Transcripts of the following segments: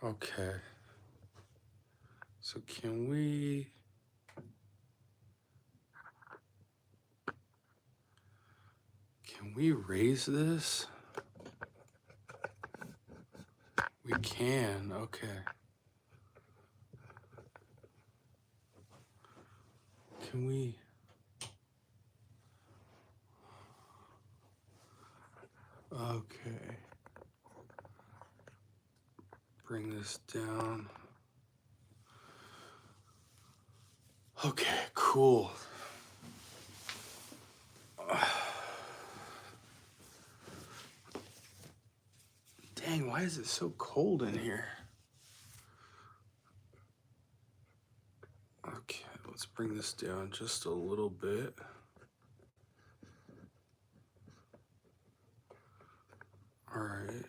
Okay. So can we raise this? We can. Okay. Can we? Okay. Bring this down. Okay, cool. Dang, why is it so cold in here? Okay, let's bring this down just a little bit. All right.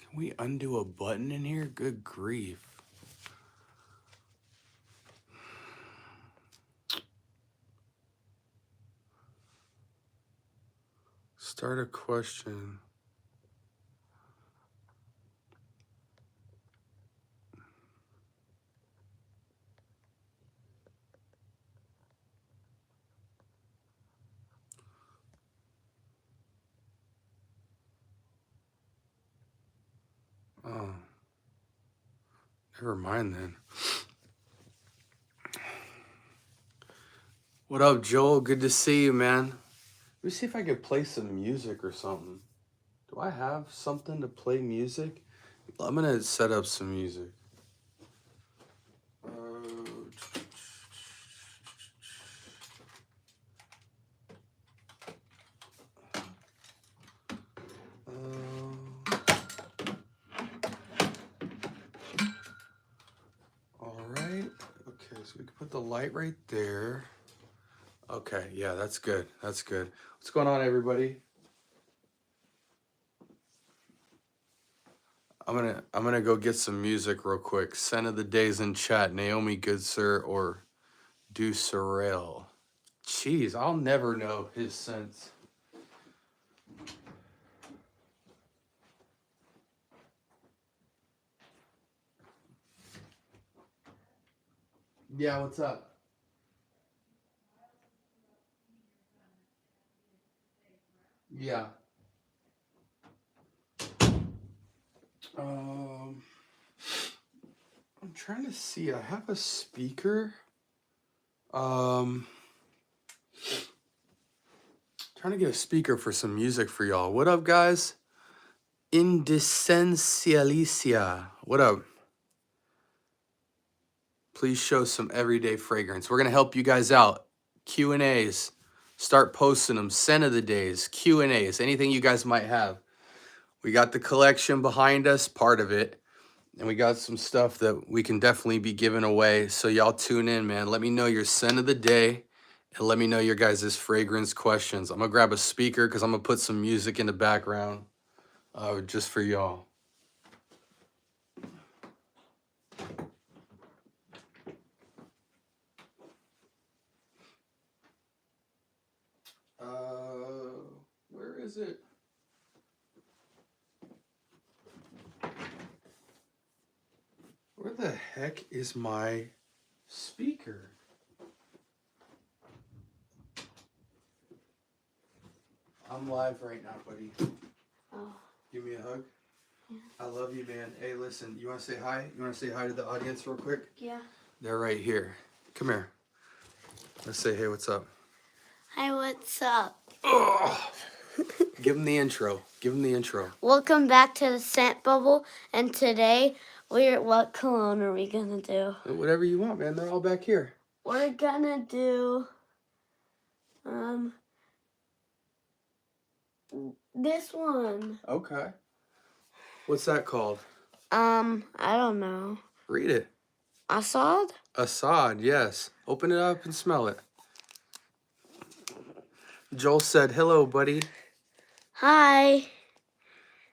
Can we undo a button in here? Good grief. Start a question. Oh, never mind then. What up, Joel? Good to see you, man. Let me see if I could play some music or something. Do I have something to play music? I'm gonna set up some music. All right. Okay, so we can put the light right there. Okay, yeah, that's good. That's good. What's going on, everybody? I'm gonna go get some music real quick. Scent of the Day's in chat. Naomi Goodsir or Du Sorel. Jeez, I'll never know his scents. Yeah, what's up? Yeah. I'm trying to see. I have a speaker. Trying to get a speaker for some music for y'all. What up, guys? Indescencialicia. What up? Please show some everyday fragrance. We're gonna help you guys out. Q&As. Start posting them. Scent of the days. Q&As. Anything you guys might have. We got the collection behind us, part of it. And we got some stuff that we can definitely be giving away. So y'all tune in, man. Let me know your scent of the day. And let me know your guys' fragrance questions. I'm going to grab a speaker because I'm going to put some music in the background just for y'all. Where is it? Where the heck is my speaker? I'm live right now, buddy. Oh. Give me a hug. Yeah. I love you, man. Hey, listen, you want to say hi? You want to say hi to the audience real quick? Yeah. They're right here. Come here. Let's say, hey, what's up? Hi, what's up? Oh. Give them the intro. Give them the intro. Welcome back to the Scent Bubble, and today what cologne are we gonna do? Whatever you want, man. They're all back here. We're gonna do this one. Okay. What's that called? I don't know. Read it. Assad? Assad, yes. Open it up and smell it. Joel said, hello, buddy. Hi.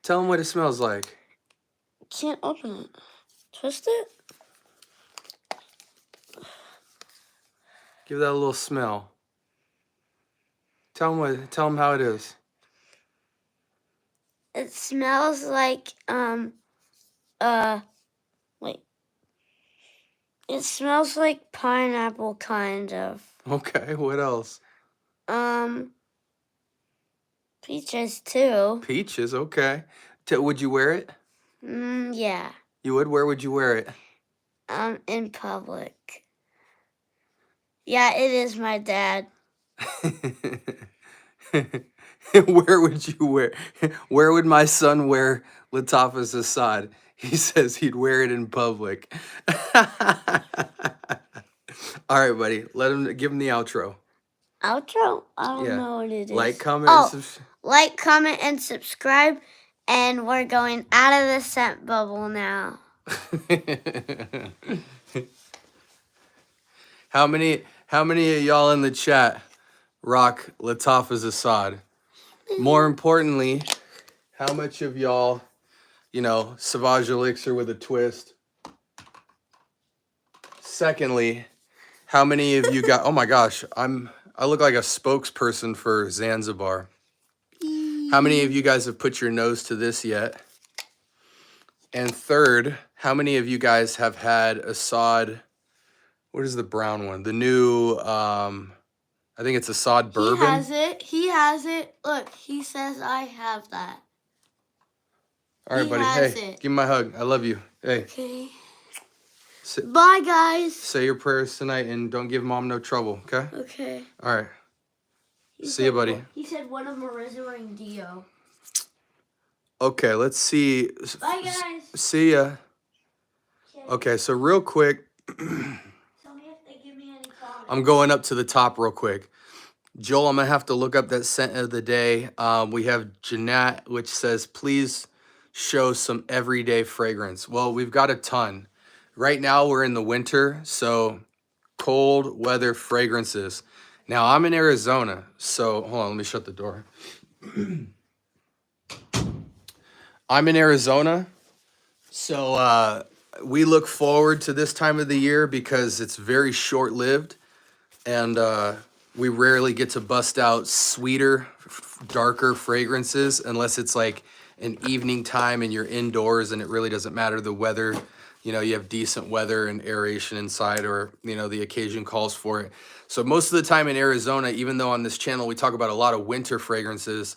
Tell him what it smells like. Can't open it. Twist it? Give that a little smell. Tell him how it is. It smells like wait. It smells like pineapple, kind of. Okay, what else? Peaches too. Peaches, okay. Would you wear it? Yeah. You would? Where would you wear it? In public. Yeah, it is my dad. Where would you wear? Where would my son wear Lattafa's Assad? He says he'd wear it in public. All right, buddy. Give him the outro. Outro? I don't Yeah. know what it is. Like, comment, and like, comment, and subscribe. And we're going out of the scent bubble now. How many of y'all in the chat rock Lattafa's Assad? More importantly, how much of y'all, Sauvage Elixir with a twist? Secondly, how many of you got, oh my gosh, I look like a spokesperson for Zanzibar. How many of you guys have put your nose to this yet? And third, how many of you guys have had Assad, what is the brown one? The new, I think it's Assad bourbon. He has it. He has it. Look, he says I have that. All right, buddy. Hey, give me my hug. I love you. Hey. Okay. Bye, guys. Say your prayers tonight and don't give Mom no trouble, okay? Okay. All right. See you, buddy. He said one of Marissa wearing Dio. Okay, let's see. Bye, guys. See ya. Okay, so real quick. Tell me if they give me any comments. I'm going up to the top real quick. Joel, I'm going to have to look up that scent of the day. We have Jeanette, which says, please show some everyday fragrance. Well, we've got a ton. Right now, we're in the winter, so cold weather fragrances. Now, I'm in Arizona, so hold on, let me shut the door. I'm in Arizona, so we look forward to this time of the year because it's very short-lived, and we rarely get to bust out sweeter, darker fragrances unless it's like an evening time and you're indoors and it really doesn't matter the weather. You have decent weather and aeration inside, or, the occasion calls for it. So most of the time in Arizona, even though on this channel we talk about a lot of winter fragrances,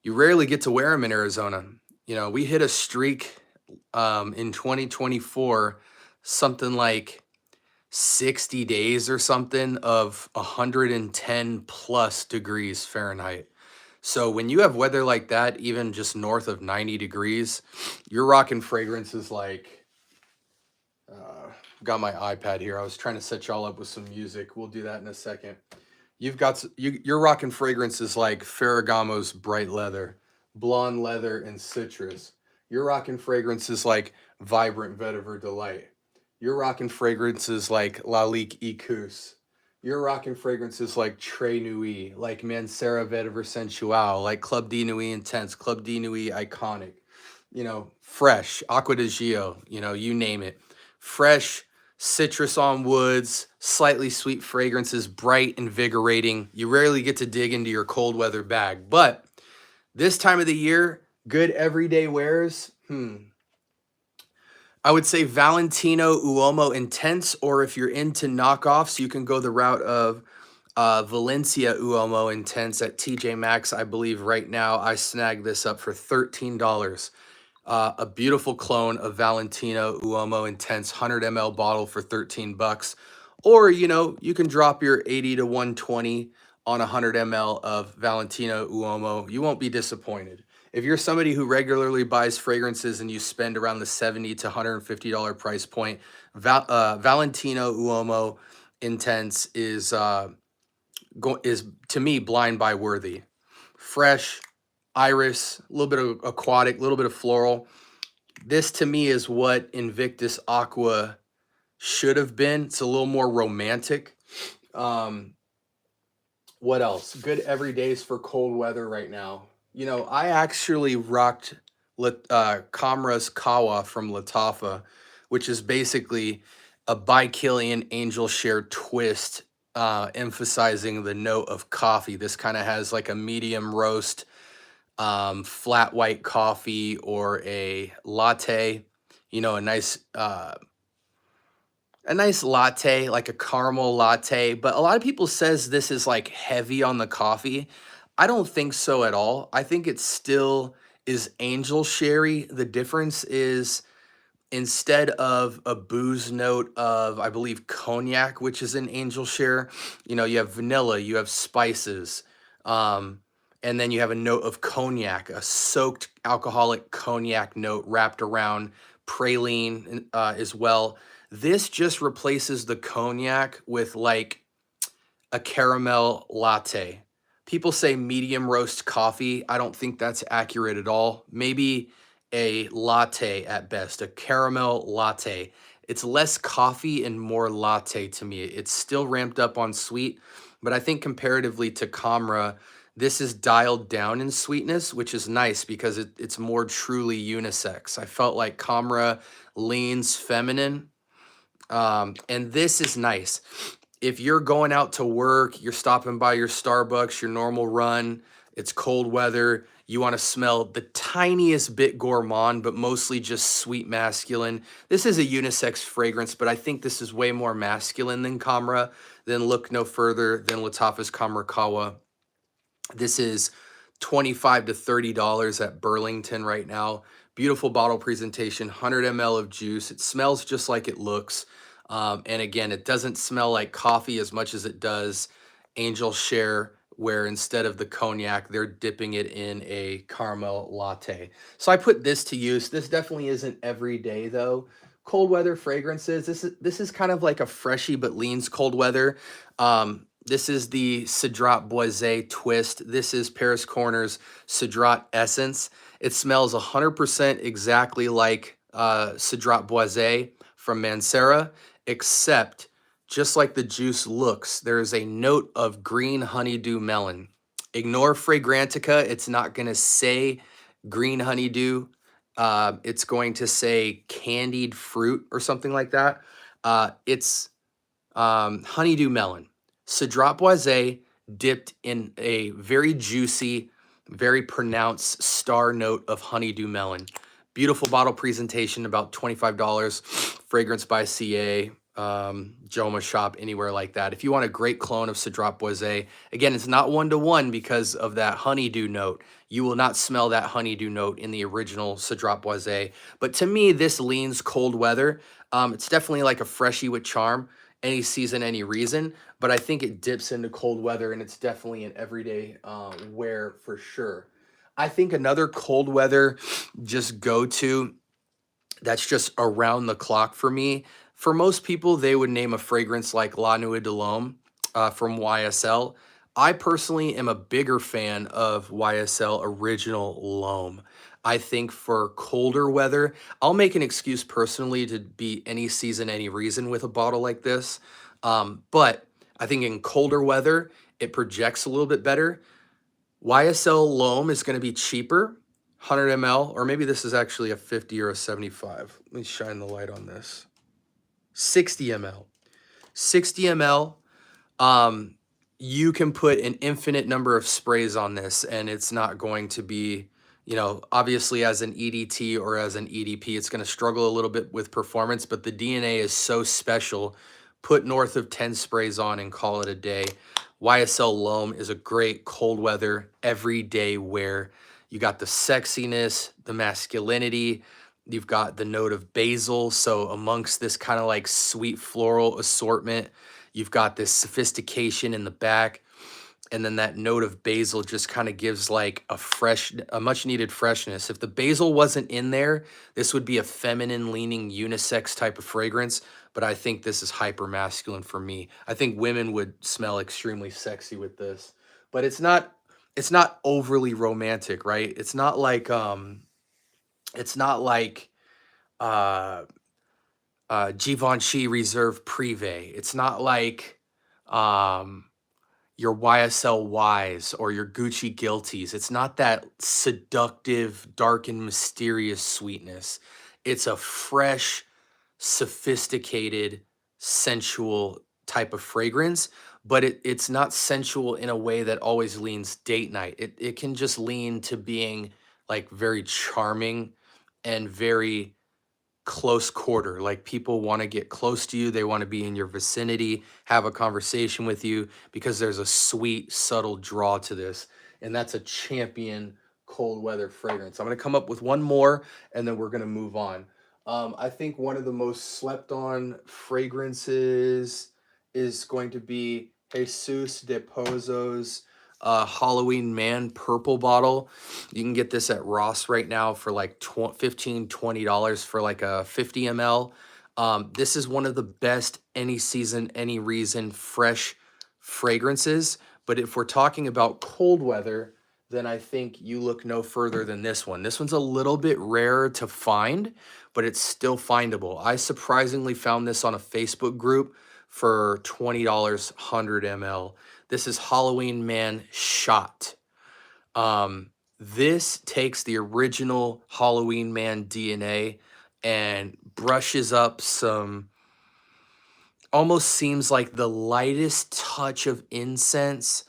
you rarely get to wear them in Arizona. We hit a streak in 2024, something like 60 days or something of 110 plus degrees Fahrenheit. So when you have weather like that, even just north of 90 degrees, you're rocking fragrances like, got my iPad here. I was trying to set y'all up with some music. We'll do that in a second. You're rocking fragrances like Ferragamo's Bright Leather, Blonde Leather, and Citrus. You're rocking fragrances like Vibrant Vetiver Delight. You're rocking fragrances like Lalique Ecus. You're rocking fragrances like Très Nuit, like Mancera Vetiver Sensual, like Club de Nuit Intense, Club de Nuit Iconic. Fresh, Aqua di Gio, you name it. Fresh, citrus on woods, slightly sweet fragrances, bright, invigorating. You rarely get to dig into your cold weather bag, but this time of the year, good everyday wears. I would say Valentino Uomo Intense, or if you're into knockoffs, you can go the route of Valencia Uomo Intense at TJ Maxx. I believe right now I snagged this up for $13. A beautiful clone of Valentino Uomo Intense 100 ml bottle for 13 bucks. Or, you can drop your 80 to 120 on 100 ml of Valentino Uomo. You won't be disappointed. If you're somebody who regularly buys fragrances and you spend around the $70 to $150 price point, Valentino Uomo Intense is to me blind buy worthy. Fresh, iris, a little bit of aquatic, a little bit of floral. This to me is what Invictus Aqua should have been. It's a little more romantic. What else? Good everydays for cold weather right now. I actually rocked Kamra's Kawa from Lattafa, which is basically a Bikilian Angel Share twist, emphasizing the note of coffee. This kind of has like a medium roast, flat white coffee or a latte, you know, a nice latte, like a caramel latte. But a lot of people says this is like heavy on the coffee. I don't think so at all. I think it still is angel sherry. The difference is instead of a booze note of, I believe, cognac, which is an angel share, you know, you have vanilla, you have spices, um, and then you have a note of cognac, a soaked alcoholic cognac note wrapped around praline as well. This just replaces the cognac with like a caramel latte. People say medium roast coffee. I don't think that's accurate at all. Maybe a latte at best, a caramel latte. It's less coffee and more latte to me. It's still ramped up on sweet, but I think comparatively to Camera, this is dialed down in sweetness, which is nice because it's more truly unisex. I felt like Camera leans feminine, and this is nice. If you're going out to work, you're stopping by your Starbucks, your normal run, it's cold weather, you want to smell the tiniest bit gourmand, but mostly just sweet masculine. This is a unisex fragrance, but I think this is way more masculine than Camera. Then look no further than Lattafa's Kawa. This is $25 to $30 at Burlington right now. Beautiful bottle presentation, 100 ml of juice. It smells just like it looks. And again, it doesn't smell like coffee as much as it does Angel Share, where instead of the cognac, they're dipping it in a caramel latte. So I put this to use. This definitely isn't every day though. Cold weather fragrances. This is kind of like a freshy but leans cold weather. This is the Cedrat Boisé twist. This is Paris Corner's Cedrat Essence. It smells 100% exactly like Cedrat Boisé from Mancera, except just like the juice looks, there is a note of green honeydew melon. Ignore Fragrantica. It's not going to say green honeydew. It's going to say candied fruit or something like that. It's honeydew melon. Cedrat Boisé dipped in a very juicy, very pronounced star note of honeydew melon. Beautiful bottle presentation, about $25. Fragrance by CA, Joma Shop, anywhere like that. If you want a great clone of Cedrat Boisé, again, it's not one-to-one because of that honeydew note. You will not smell that honeydew note in the original Cedrat Boisé. But to me, this leans cold weather. It's definitely like a freshie with charm, any season, any reason. But I think it dips into cold weather, and it's definitely an everyday wear for sure. I think another cold weather just go-to that's just around the clock for me. For most people, they would name a fragrance like La Nuit de l'Homme from YSL. I personally am a bigger fan of YSL Original L'Homme. I think for colder weather, I'll make an excuse personally to be any season, any reason with a bottle like this. But I think in colder weather, it projects a little bit better. YSL L'Homme is going to be cheaper, 100 ml, or maybe this is actually a 50 or a 75. Let me shine the light on this. 60 ml. 60 ml. You can put an infinite number of sprays on this, and it's not going to be, you know, obviously as an EDT or as an EDP, it's going to struggle a little bit with performance, but the DNA is so special. Put north of 10 sprays on and call it a day. YSL L'Homme is a great cold weather, everyday wear. You got the sexiness, the masculinity. You've got the note of basil. So amongst this kind of like sweet floral assortment, you've got this sophistication in the back. And then that note of basil just kind of gives like a much needed freshness. If the basil wasn't in there, this would be a feminine leaning unisex type of fragrance. But I think this is hyper masculine for me. I think women would smell extremely sexy with this, but it's not overly romantic, right? It's not like uh Givenchy Reserve Privé. It's not like your YSL Ys or your Gucci Guilties. It's not that seductive, dark and mysterious sweetness. It's a fresh, sophisticated, sensual type of fragrance, but it's not sensual in a way that always leans date night. It can just lean to being like very charming and very close quarter. Like people want to get close to you, they want to be in your vicinity, have a conversation with you because there's a sweet, subtle draw to this. And that's a champion cold weather fragrance. I'm going to come up with one more and then we're going to move on. I think one of the most slept on fragrances is going to be Jesus de Pozo's Halloween Man purple bottle. You can get this at Ross right now for like $15-20 for like a 50 ml. This is one of the best any season, any reason fresh fragrances. But if we're talking about cold weather, then I think you look no further than this one. This one's a little bit rarer to find, but it's still findable. I surprisingly found this on a Facebook group for $20, 100 ml. This is Halloween Man Shot. This takes the original Halloween Man DNA and brushes up some, almost seems like the lightest touch of incense,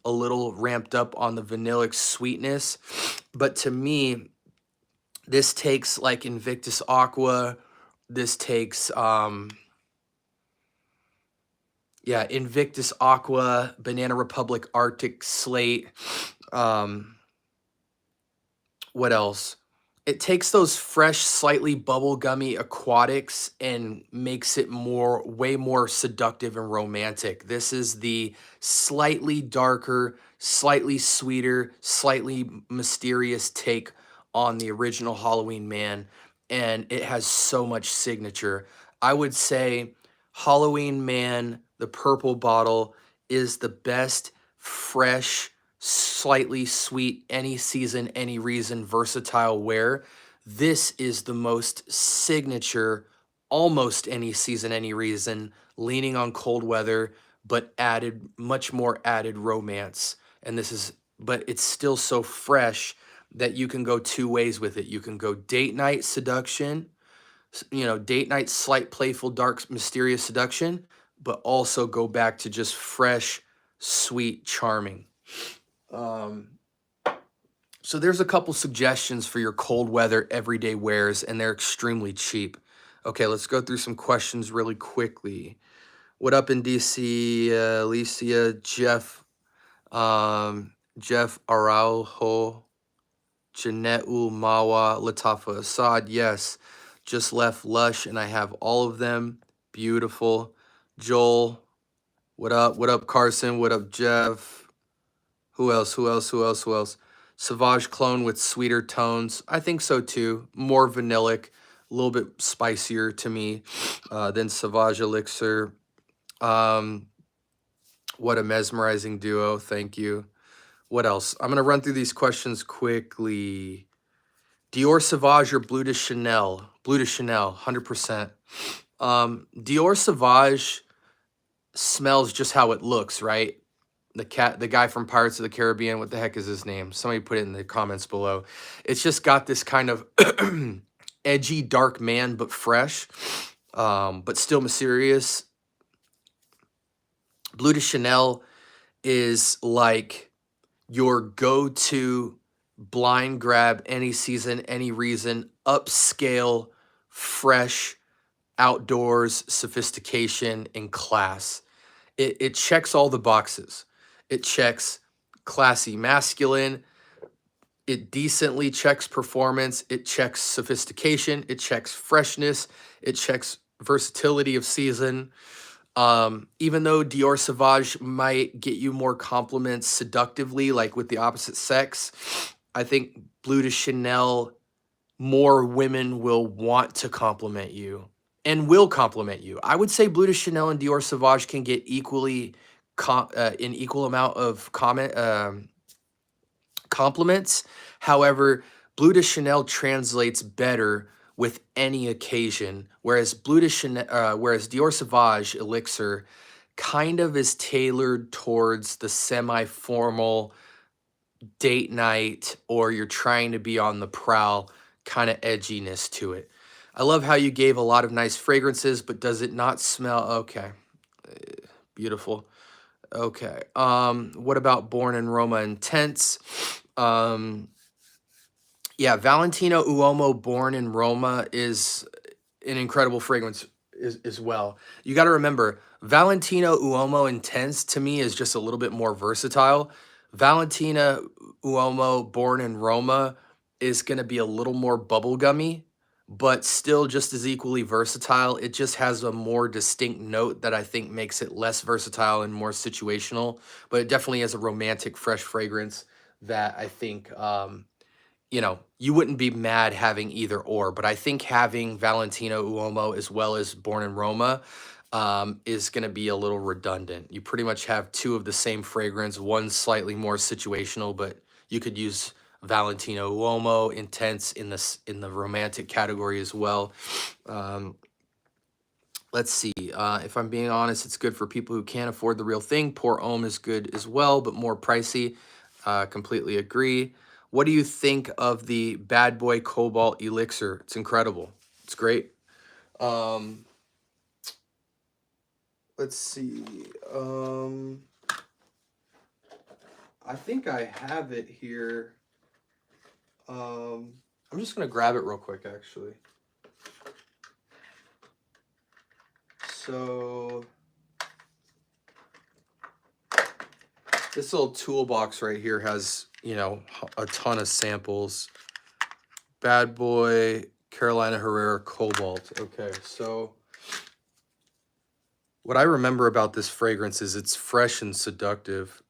a little ramped up on the vanillic sweetness. But to me, this takes like Invictus Aqua. This takes, Invictus Aqua, Banana Republic Arctic Slate. What else? It takes those fresh, slightly bubblegummy aquatics and makes it way more seductive and romantic. This is the slightly darker, slightly sweeter, slightly mysterious take on the original Halloween Man, and it has so much signature. I would say Halloween Man, the purple bottle, is the best fresh, slightly sweet, any season, any reason, versatile wear. This is the most signature, almost any season, any reason, leaning on cold weather, but much more added romance. And but it's still so fresh that you can go two ways with it. You can go date night seduction, date night, slight, playful, dark, mysterious seduction, but also go back to just fresh, sweet, charming. So there's a couple suggestions for your cold weather everyday wears, and they're extremely cheap. Okay, let's go through some questions really quickly. What up in DC, Alicia, Jeff Araujo, Jeanette Mawa, Latafa Assad, yes. Just left Lush and I have all of them. Beautiful. Joel, what up? What up, Carson? What up, Jeff? Who else? Sauvage Clone with sweeter tones. I think so too. More vanillic, a little bit spicier to me than Sauvage Elixir. What a mesmerizing duo. Thank you. What else? I'm going to run through these questions quickly. Dior Sauvage or Bleu de Chanel? Bleu de Chanel, 100%. Dior Sauvage smells just how it looks, right? The guy from Pirates of the Caribbean, what the heck is his name? Somebody put it in the comments below. It's just got this kind of edgy, dark man, but fresh, but still mysterious. Bleu de Chanel is like your go-to blind grab, any season, any reason, upscale, fresh, outdoors, sophistication, and class. It checks all the boxes. It checks classy masculine. It decently checks performance. It checks sophistication. It checks freshness. It checks versatility of season. Even though Dior Sauvage might get you more compliments seductively, like with the opposite sex, I think Bleu de Chanel, more women will want to compliment you and will compliment you. I would say Bleu de Chanel and Dior Sauvage can get equally an equal amount of compliments. However, Bleu de Chanel translates better with any occasion, whereas Dior Sauvage Elixir kind of is tailored towards the semi-formal date night, or you're trying to be on the prowl kind of edginess to it. I love how you gave a lot of nice fragrances, but does it not smell? Okay, beautiful. Okay. What about Born in Roma Intense? Yeah, Valentino Uomo Born in Roma is an incredible fragrance as well. You got to remember, Valentino Uomo Intense to me is just a little bit more versatile. Valentina Uomo Born in Roma is going to be a little more bubblegummy, but still just as equally versatile. It just has a more distinct note that I think makes it less versatile and more situational, but it definitely has a romantic, fresh fragrance that I think you wouldn't be mad having either or, but I think having Valentino Uomo as well as Born in Roma is going to be a little redundant. You pretty much have two of the same fragrance, one slightly more situational, but you could use Valentino Uomo Intense in the romantic category as well. Um, let's see. If I'm being honest, it's good for people who can't afford the real thing. Pour Homme is good as well, but more pricey. Completely agree. What do you think of the Bad Boy Cobalt Elixir? It's incredible. It's great. Um, let's see. I think I have it here. I'm just gonna grab it real quick, actually. So this little toolbox right here has, a ton of samples. Bad Boy, Carolina Herrera Cobalt. Okay, so what I remember about this fragrance is it's fresh and seductive.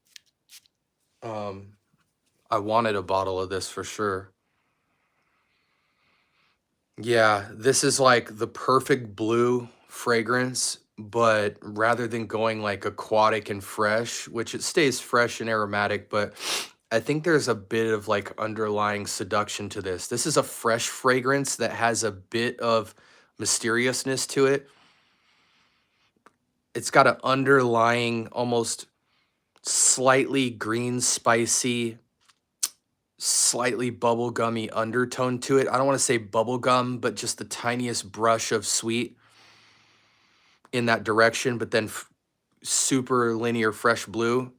I wanted a bottle of this for sure. Yeah, this is like the perfect blue fragrance, but rather than going like aquatic and fresh, which it stays fresh and aromatic, but I think there's a bit of like underlying seduction to this. This is a fresh fragrance that has a bit of mysteriousness to it. It's got an underlying, almost slightly green, spicy, slightly bubblegummy undertone to it. I don't want to say bubblegum, but just the tiniest brush of sweet in that direction, but then super linear fresh blue.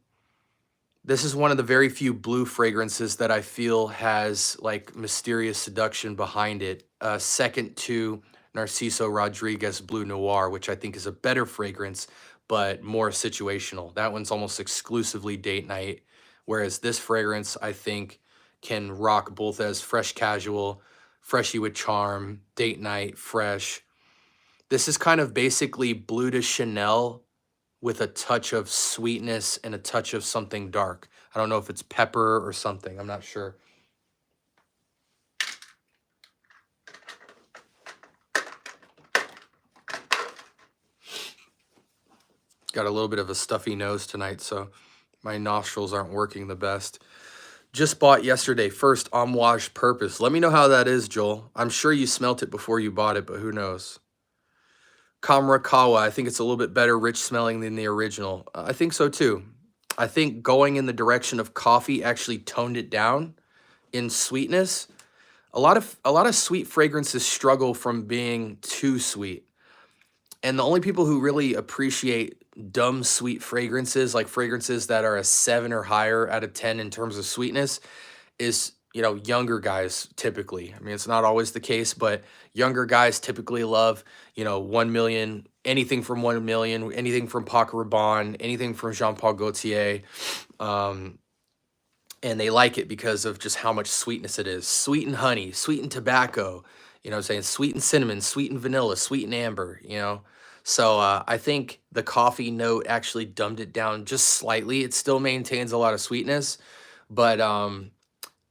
This is one of the very few blue fragrances that I feel has like mysterious seduction behind it. Second to Narciso Rodriguez Blue Noir, which I think is a better fragrance, but more situational. That one's almost exclusively date night, whereas this fragrance I think can rock both as fresh casual, freshy with charm, date night, fresh. This is kind of basically Blue de Chanel with a touch of sweetness and a touch of something dark. I don't know if it's pepper or something. I'm not sure. Got a little bit of a stuffy nose tonight, so my nostrils aren't working the best. Just bought yesterday, first Amouage Purpose. Let me know how that is, Joel. I'm sure you smelt it before you bought it, but who knows? Kamrakawa, I think it's a little bit better rich smelling than the original. I think so too. I think going in the direction of coffee actually toned it down in sweetness. A lot of sweet fragrances struggle from being too sweet. And the only people who really appreciate dumb sweet fragrances, like fragrances that are a 7 or higher out of 10 in terms of sweetness, is, younger guys typically. I mean, it's not always the case, but younger guys typically love, 1 million, anything from 1 million, anything from Paco Rabanne, anything from Jean Paul Gaultier. And they like it because of just how much sweetness it is. Sweet and honey, sweet and tobacco, what I'm saying? Sweet and cinnamon, sweet and vanilla, sweet and amber. So I think the coffee note actually dumbed it down just slightly. It still maintains a lot of sweetness, but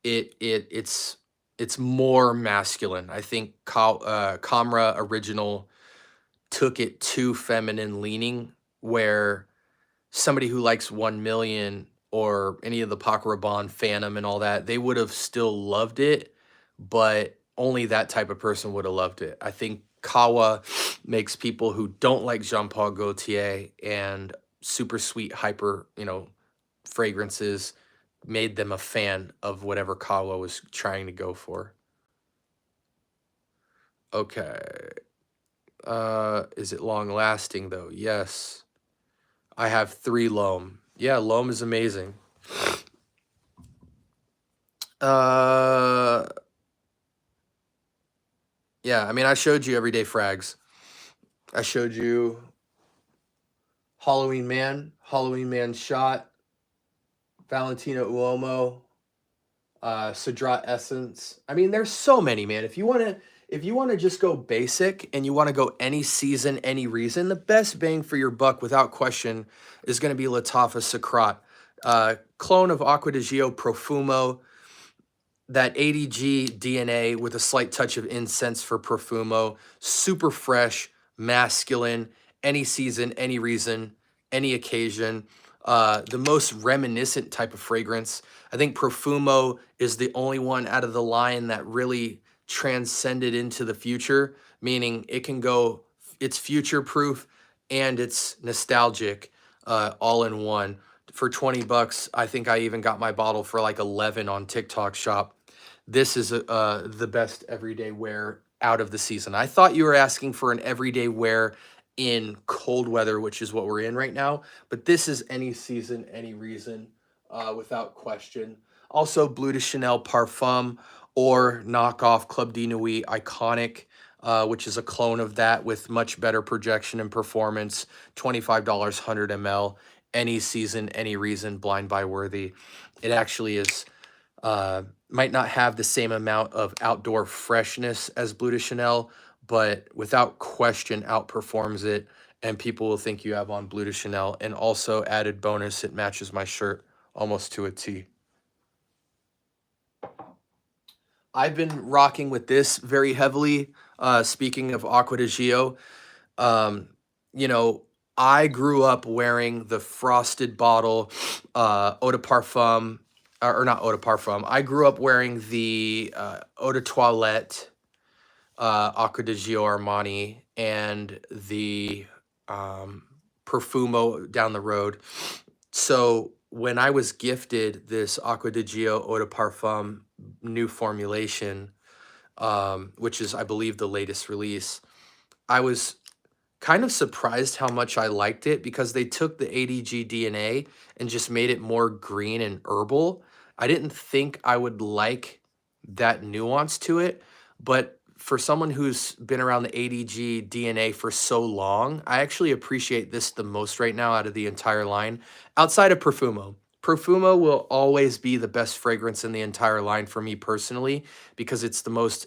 it's more masculine. I think Kamra Original took it too feminine leaning, where somebody who likes 1 million or any of the Paco Rabanne Phantom and all that, they would have still loved it, but only that type of person would have loved it. I think Kawa makes people who don't like Jean Paul Gaultier and super sweet, hyper, fragrances, made them a fan of whatever Kawa was trying to go for. Okay. Is it long lasting though? Yes. I have 3 L'Homme. Yeah, Loam is amazing. Yeah, I mean, I showed you Everyday Frags. I showed you Halloween Man Shot, Valentino Uomo, Sadrat Essence. I mean, there's so many, man. If you want to just go basic and you want to go any season, any reason, the best bang for your buck without question is going to be Latafa Sacrat. Clone of Acqua di Gio Profumo, that ADG DNA with a slight touch of incense for Profumo, super fresh, masculine, any season, any reason, any occasion. The most reminiscent type of fragrance. I think Profumo is the only one out of the line that really transcended into the future, meaning it can go, it's future proof and it's nostalgic all in one. For 20 bucks, I think I even got my bottle for like 11 on TikTok shop. This is the best everyday wear out of the season. I thought you were asking for an everyday wear in cold weather, which is what we're in right now, but this is any season, any reason, without question. Also, Bleu de Chanel Parfum or knockoff Club de Nuit Iconic, which is a clone of that with much better projection and performance. $25, 100 ml, any season, any reason, blind buy worthy. It actually is. Might not have the same amount of outdoor freshness as Bleu de Chanel, but without question outperforms it, and people will think you have on Bleu de Chanel. And also, added bonus, it matches my shirt almost to a T. I've been rocking with this very heavily. Speaking of Acqua di Gio, you know, I grew up wearing the frosted bottle eau de parfum, or not eau de parfum. I grew up wearing the eau de toilette Acqua di Gio Armani and the Profumo down the road. So when I was gifted this Acqua di Gio eau de parfum new formulation, which is, I believe, the latest release, I was kind of surprised how much I liked it because they took the ADG DNA and just made it more green and herbal. I didn't think I would like that nuance to it, but for someone who's been around the ADG DNA for so long, I actually appreciate this the most right now out of the entire line, outside of Profumo. Profumo will always be the best fragrance in the entire line for me personally because it's the most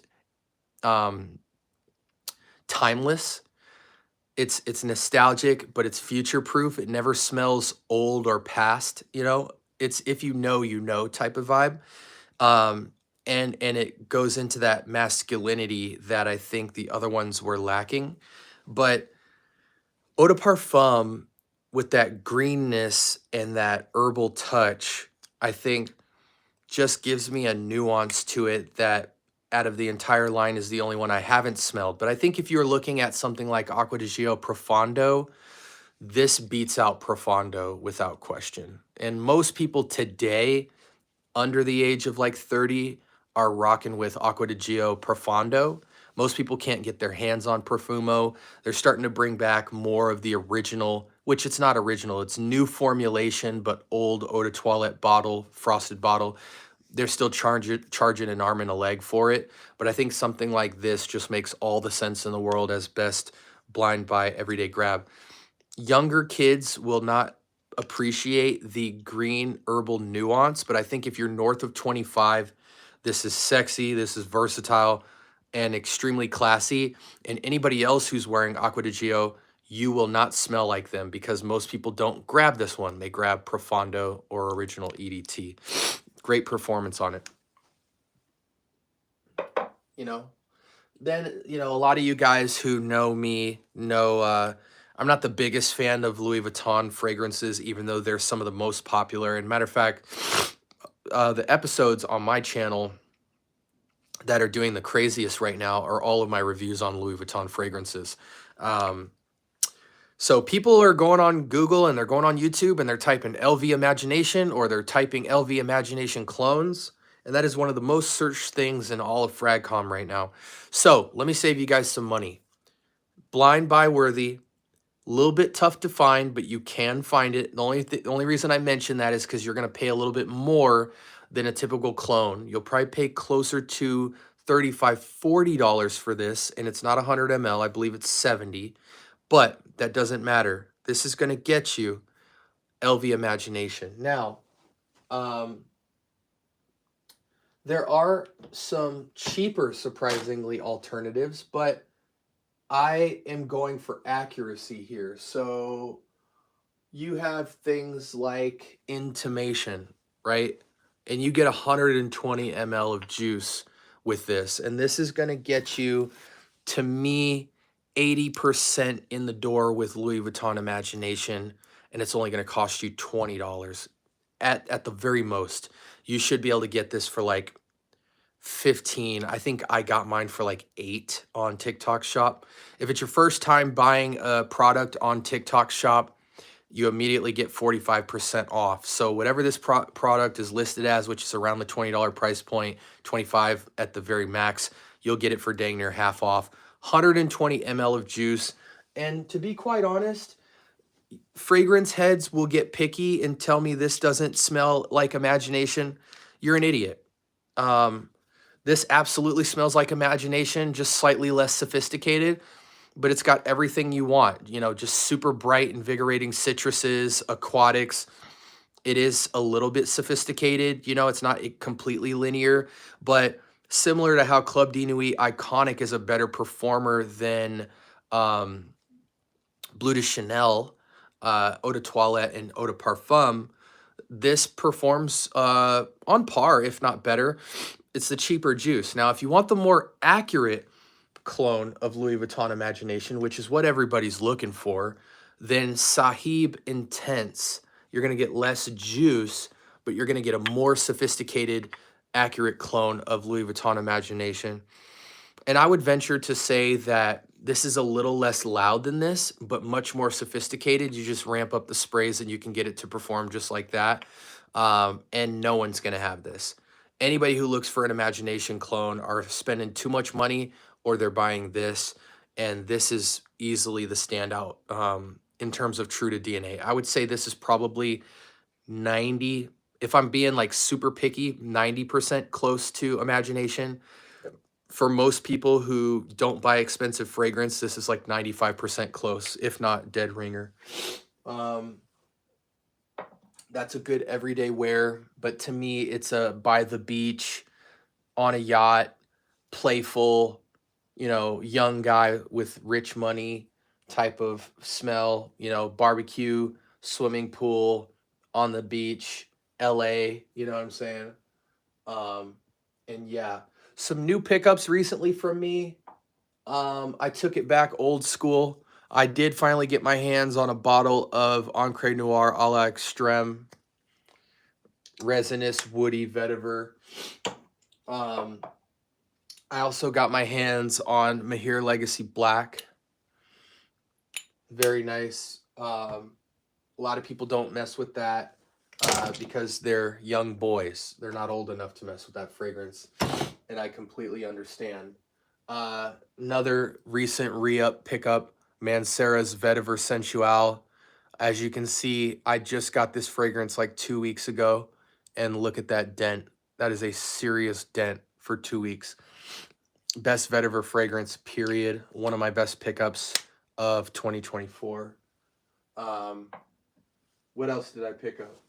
timeless. It's nostalgic, but it's future proof. It never smells old or past, you know. It's if you know type of vibe. And it goes into that masculinity that I think the other ones were lacking. But eau de parfum with that greenness and that herbal touch, I think just gives me a nuance to it that out of the entire line is the only one I haven't smelled. But I think if you're looking at something like Acqua di Gio Profondo, this beats out Profondo without question. And most people today, under the age of like 30, are rocking with Acqua di Gio Profondo. Most people can't get their hands on Profumo. They're starting to bring back more of the original, which it's not original. It's new formulation, but old eau de toilette bottle, frosted bottle. They're still charging an arm and a leg for it. But I think something like this just makes all the sense in the world as best blind buy everyday grab. Younger kids will not appreciate the green herbal nuance, but I think if you're north of 25, this is sexy, this is versatile, and extremely classy. And anybody else who's wearing Acqua di Gio, you will not smell like them because most people don't grab this one. They grab Profondo or original EDT. Great performance on it. You know, then, you know, a lot of you guys who know me know I'm not the biggest fan of Louis Vuitton fragrances, even though they're some of the most popular. And matter of fact, the episodes on my channel that are doing the craziest right now are all of my reviews on Louis Vuitton fragrances. So people are going on Google and they're going on YouTube and they're typing LV Imagination or they're typing LV Imagination clones. And that is one of the most searched things in all of Fragcom right now. So let me save you guys some money. Blind buy worthy, A little bit tough to find, but you can find it. The only reason I mention that is because you're going to pay a little bit more than a typical clone. You'll probably pay closer to $35, $40 for this, and it's not 100 ml. I believe it's 70, but that doesn't matter. This is going to get you LV Imagination. Now, there are some cheaper, surprisingly, alternatives, but I am going for accuracy here. So you have things like intimation, right? And you get 120 ml of juice with this. And this is going to get you, to me, 80% in the door with Louis Vuitton Imagination. And it's only going to cost you $20 at the very most. You should be able to get this for like 15. I think I got mine for like 8 on TikTok Shop. If it's your first time buying a product on TikTok Shop, you immediately get 45% off. So whatever this product is listed as, which is around the $20 price point, 25 at the very max, you'll get it for dang near half off. 120 ml of juice. And to be quite honest, fragrance heads will get picky and tell me this doesn't smell like Imagination. You're an idiot. This absolutely smells like Imagination, just slightly less sophisticated, but it's got everything you want. You know, just super bright, invigorating citruses, aquatics. It is a little bit sophisticated. You know, it's not completely linear, but similar to how Club de Nuit Iconic is a better performer than Bleu de Chanel, Eau de Toilette, and Eau de Parfum, this performs on par, if not better. It's the cheaper juice. Now, if you want the more accurate clone of Louis Vuitton Imagination, which is what everybody's looking for, then Sahib Intense. You're going to get less juice, but you're going to get a more sophisticated, accurate clone of Louis Vuitton Imagination. And I would venture to say that this is a little less loud than this, but much more sophisticated. You just ramp up the sprays and you can get it to perform just like that. And no one's going to have this. Anybody who looks for an Imagination clone are spending too much money, or they're buying this. And this is easily the standout in terms of true to DNA. I would say this is probably 90, if I'm being like super picky, 90% close to Imagination. For most people who don't buy expensive fragrance, this is like 95% close, if not dead ringer. That's a good everyday wear, but to me, it's a by the beach, on a yacht, playful, you know, young guy with rich money type of smell, you know, barbecue, swimming pool, on the beach, LA, you know what I'm saying? And yeah, some new pickups recently from me. I took it back old school. I did finally get my hands on a bottle of Encre Noir a la Extreme, resinous, woody vetiver. I also got my hands on Mahir Legacy Black. Very nice. A lot of people don't mess with that because they're young boys. They're not old enough to mess with that fragrance, and I completely understand. Another recent re-up pickup, Mancera's Vetiver Sensual. As you can see, I just got this fragrance like 2 weeks ago, and look at that dent. That is a serious dent for 2 weeks. Best vetiver fragrance, period. One of my best pickups of 2024. What else did I pick up?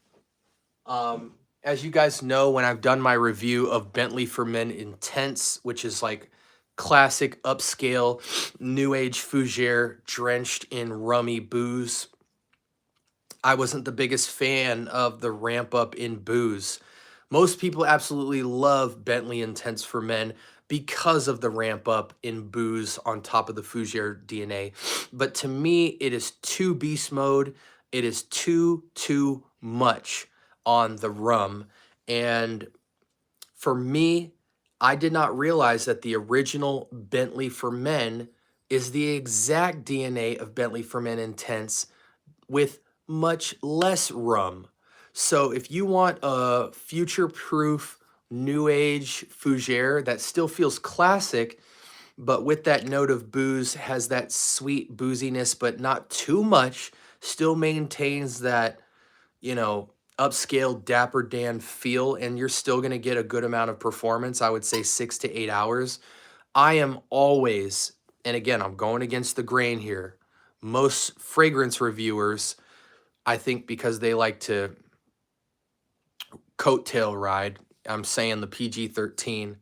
As you guys know, when I've done my review of Bentley for Men Intense, which is like classic upscale new age fougere drenched in rummy booze, I wasn't the biggest fan of the ramp up in booze. Most people absolutely love Bentley Intense for Men because of the ramp up in booze on top of the fougere DNA. But to me, it is too beast mode. It is too much on the rum. And for me, I did not realize that the original Bentley for Men is the exact DNA of Bentley for Men Intense with much less rum. So if you want a future-proof, new age fougere that still feels classic, but with that note of booze, has that sweet booziness, but not too much. Still maintains that, you know, upscale Dapper Dan feel, and you're still going to get a good amount of performance. I would say 6 to 8 hours. I am always, and again, I'm going against the grain here. Most fragrance reviewers, I think because they like to coattail ride, I'm saying the PG-13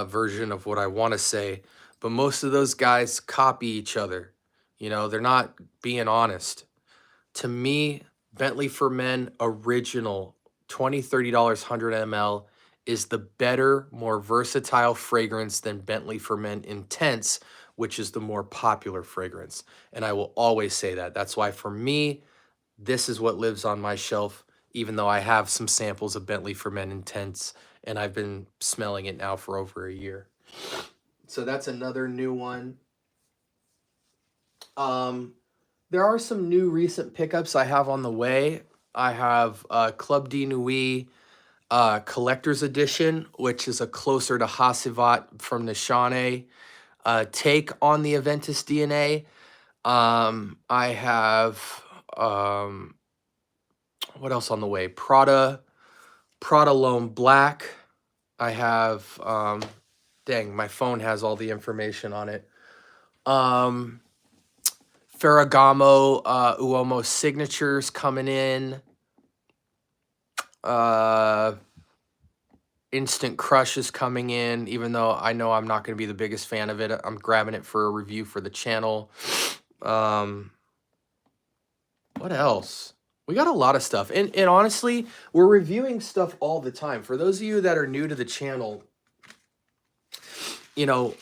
version of what I want to say, but most of those guys copy each other. You know, they're not being honest. To me, Bentley for Men original $20, $30, 100 ml is the better, more versatile fragrance than Bentley for Men Intense, which is the more popular fragrance. And I will always say that. That's why for me, this is what lives on my shelf, even though I have some samples of Bentley for Men Intense, and I've been smelling it now for over a year. So that's another new one. There are some new recent pickups I have on the way. I have Club de Nuit Collector's Edition, which is a closer to Hasivat from Nishane take on the Aventus DNA. I have, what else on the way? Prada L'Homme Black. I have, dang, my phone has all the information on it. Ferragamo Uomo Signatures coming in. Instant Crush is coming in, even though I know I'm not going to be the biggest fan of it. I'm grabbing it for a review for the channel. What else? We got a lot of stuff. And honestly, we're reviewing stuff all the time. For those of you that are new to the channel, you know,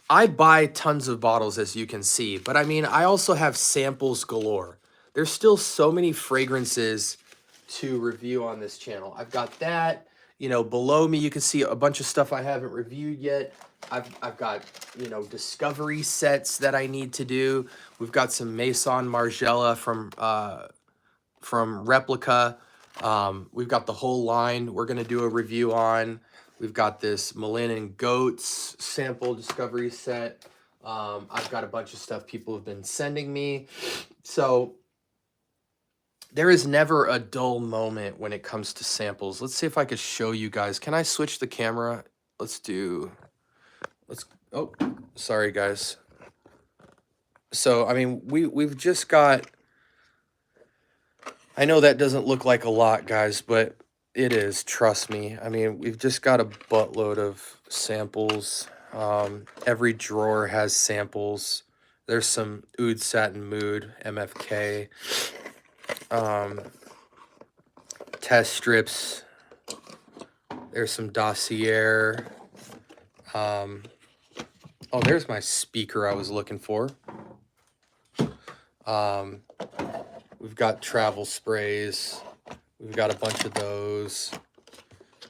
I buy tons of bottles, as you can see. But I mean, I also have samples galore. There's still so many fragrances to review on this channel. I've got that. You know, below me, you can see a bunch of stuff I haven't reviewed yet. I've got, you know, discovery sets that I need to do. We've got some Maison Margiela from Replica. We've got the whole line we're going to do a review on. We've got this Malin and Goats sample discovery set. I've got a bunch of stuff people have been sending me. So there is never a dull moment when it comes to samples. Let's see if I could show you guys. Can I switch the camera? Oh, sorry guys. So, I mean, we've just got, I know that doesn't look like a lot, guys, but it is, trust me. I mean, we've just got a buttload of samples. Every drawer has samples. There's some Oud Satin Mood, MFK. Test strips. There's some Dossier. Oh, there's my speaker I was looking for. We've got travel sprays. We've got a bunch of those.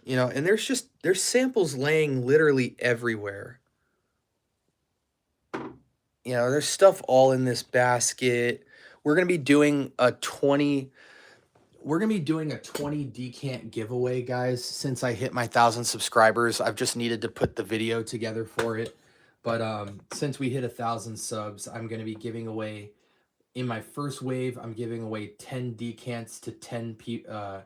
You know, and there's samples laying literally everywhere. You know, there's stuff all in this basket. We're going to be doing a 20 decant giveaway, guys. Since I hit my 1,000 subscribers, I've just needed to put the video together for it. But since we hit 1,000 subs, I'm going to be giving away, in my first wave, I'm giving away 10 decants to 10 people.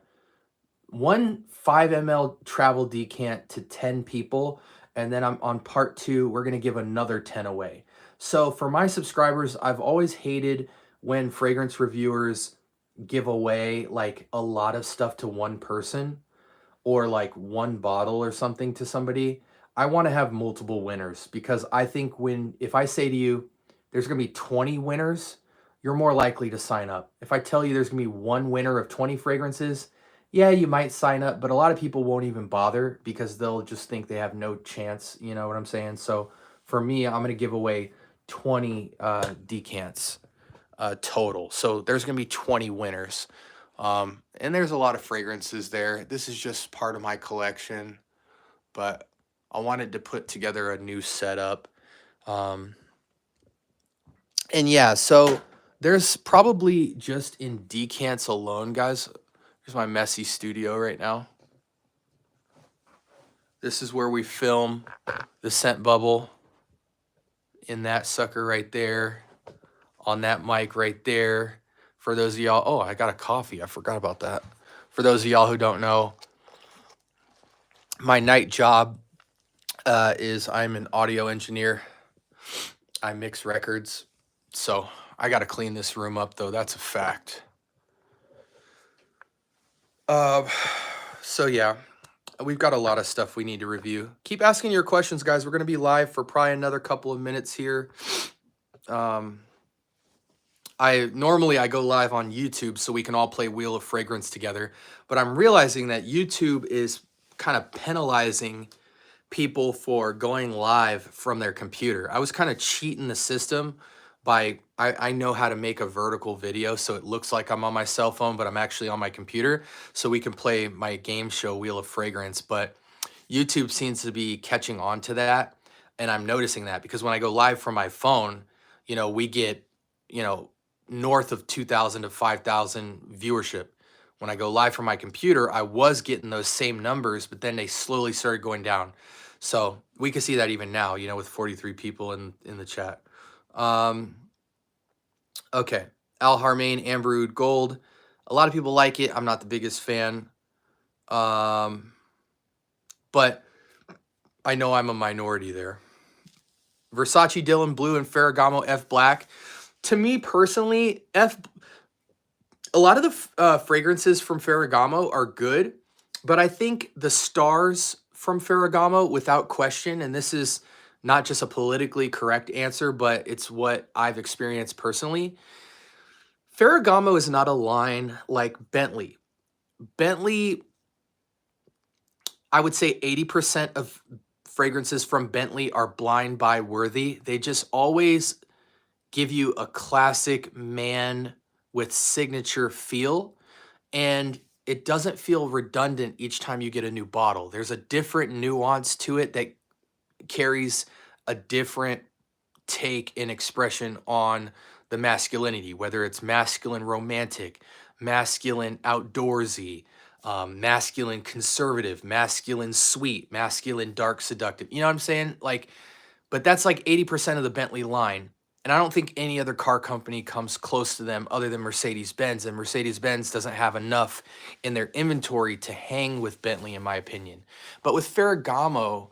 One 5 ml travel decant to 10 people. And then I'm on part 2, we're going to give another 10 away. So for my subscribers, I've always hated when fragrance reviewers give away like a lot of stuff to one person or like one bottle or something to somebody. I want to have multiple winners, because I think if I say to you, there's going to be 20 winners, you're more likely to sign up. If I tell you there's going to be one winner of 20 fragrances, yeah, you might sign up, but a lot of people won't even bother because they'll just think they have no chance. You know what I'm saying? So for me, I'm going to give away 20 decants total. So there's going to be 20 winners. And there's a lot of fragrances there. This is just part of my collection, but I wanted to put together a new setup. And yeah, so there's probably just in decants alone, guys. Here's my messy studio right now. This is where we film the scent bubble. in that sucker right there, on that mic right there. For those of y'all, oh, I got a coffee. I forgot about that. For those of y'all who don't know, my night job is I'm an audio engineer. I mix records. So I got to clean this room up, though. That's a fact. So yeah, we've got a lot of stuff we need to review. Keep asking your questions, guys. We're going to be live for probably another couple of minutes here. Normally I go live on YouTube so we can all play Wheel of Fragrance together, but I'm realizing that YouTube is kind of penalizing people for going live from their computer. I was kind of cheating the system by, I know how to make a vertical video so it looks like I'm on my cell phone, but I'm actually on my computer, so we can play my game show Wheel of Fragrance. But YouTube seems to be catching on to that, and I'm noticing that because when I go live from my phone, we get, north of 2,000 to 5,000 viewership. When I go live from my computer, I was getting those same numbers, but then they slowly started going down. So we can see that even now, with 43 people in the chat. Okay, Al Harmain, Amber Oud Gold. A lot of people like it. I'm not the biggest fan. But I know I'm a minority there. Versace Dylan Blue and Ferragamo F Black. To me personally, a lot of the fragrances from Ferragamo are good, but I think the stars from Ferragamo, without question, and this is not just a politically correct answer, but it's what I've experienced personally. Ferragamo is not a line like Bentley. Bentley, I would say 80% of fragrances from Bentley are blind buy worthy. They just always give you a classic man with signature feel, and it doesn't feel redundant each time you get a new bottle. There's a different nuance to it that carries a different take and expression on the masculinity, whether it's masculine romantic, masculine outdoorsy, masculine conservative, masculine sweet, masculine dark seductive. You know what I'm saying? But that's like 80% of the Bentley line. And I don't think any other car company comes close to them other than Mercedes-Benz. And Mercedes-Benz doesn't have enough in their inventory to hang with Bentley, in my opinion. But with Ferragamo,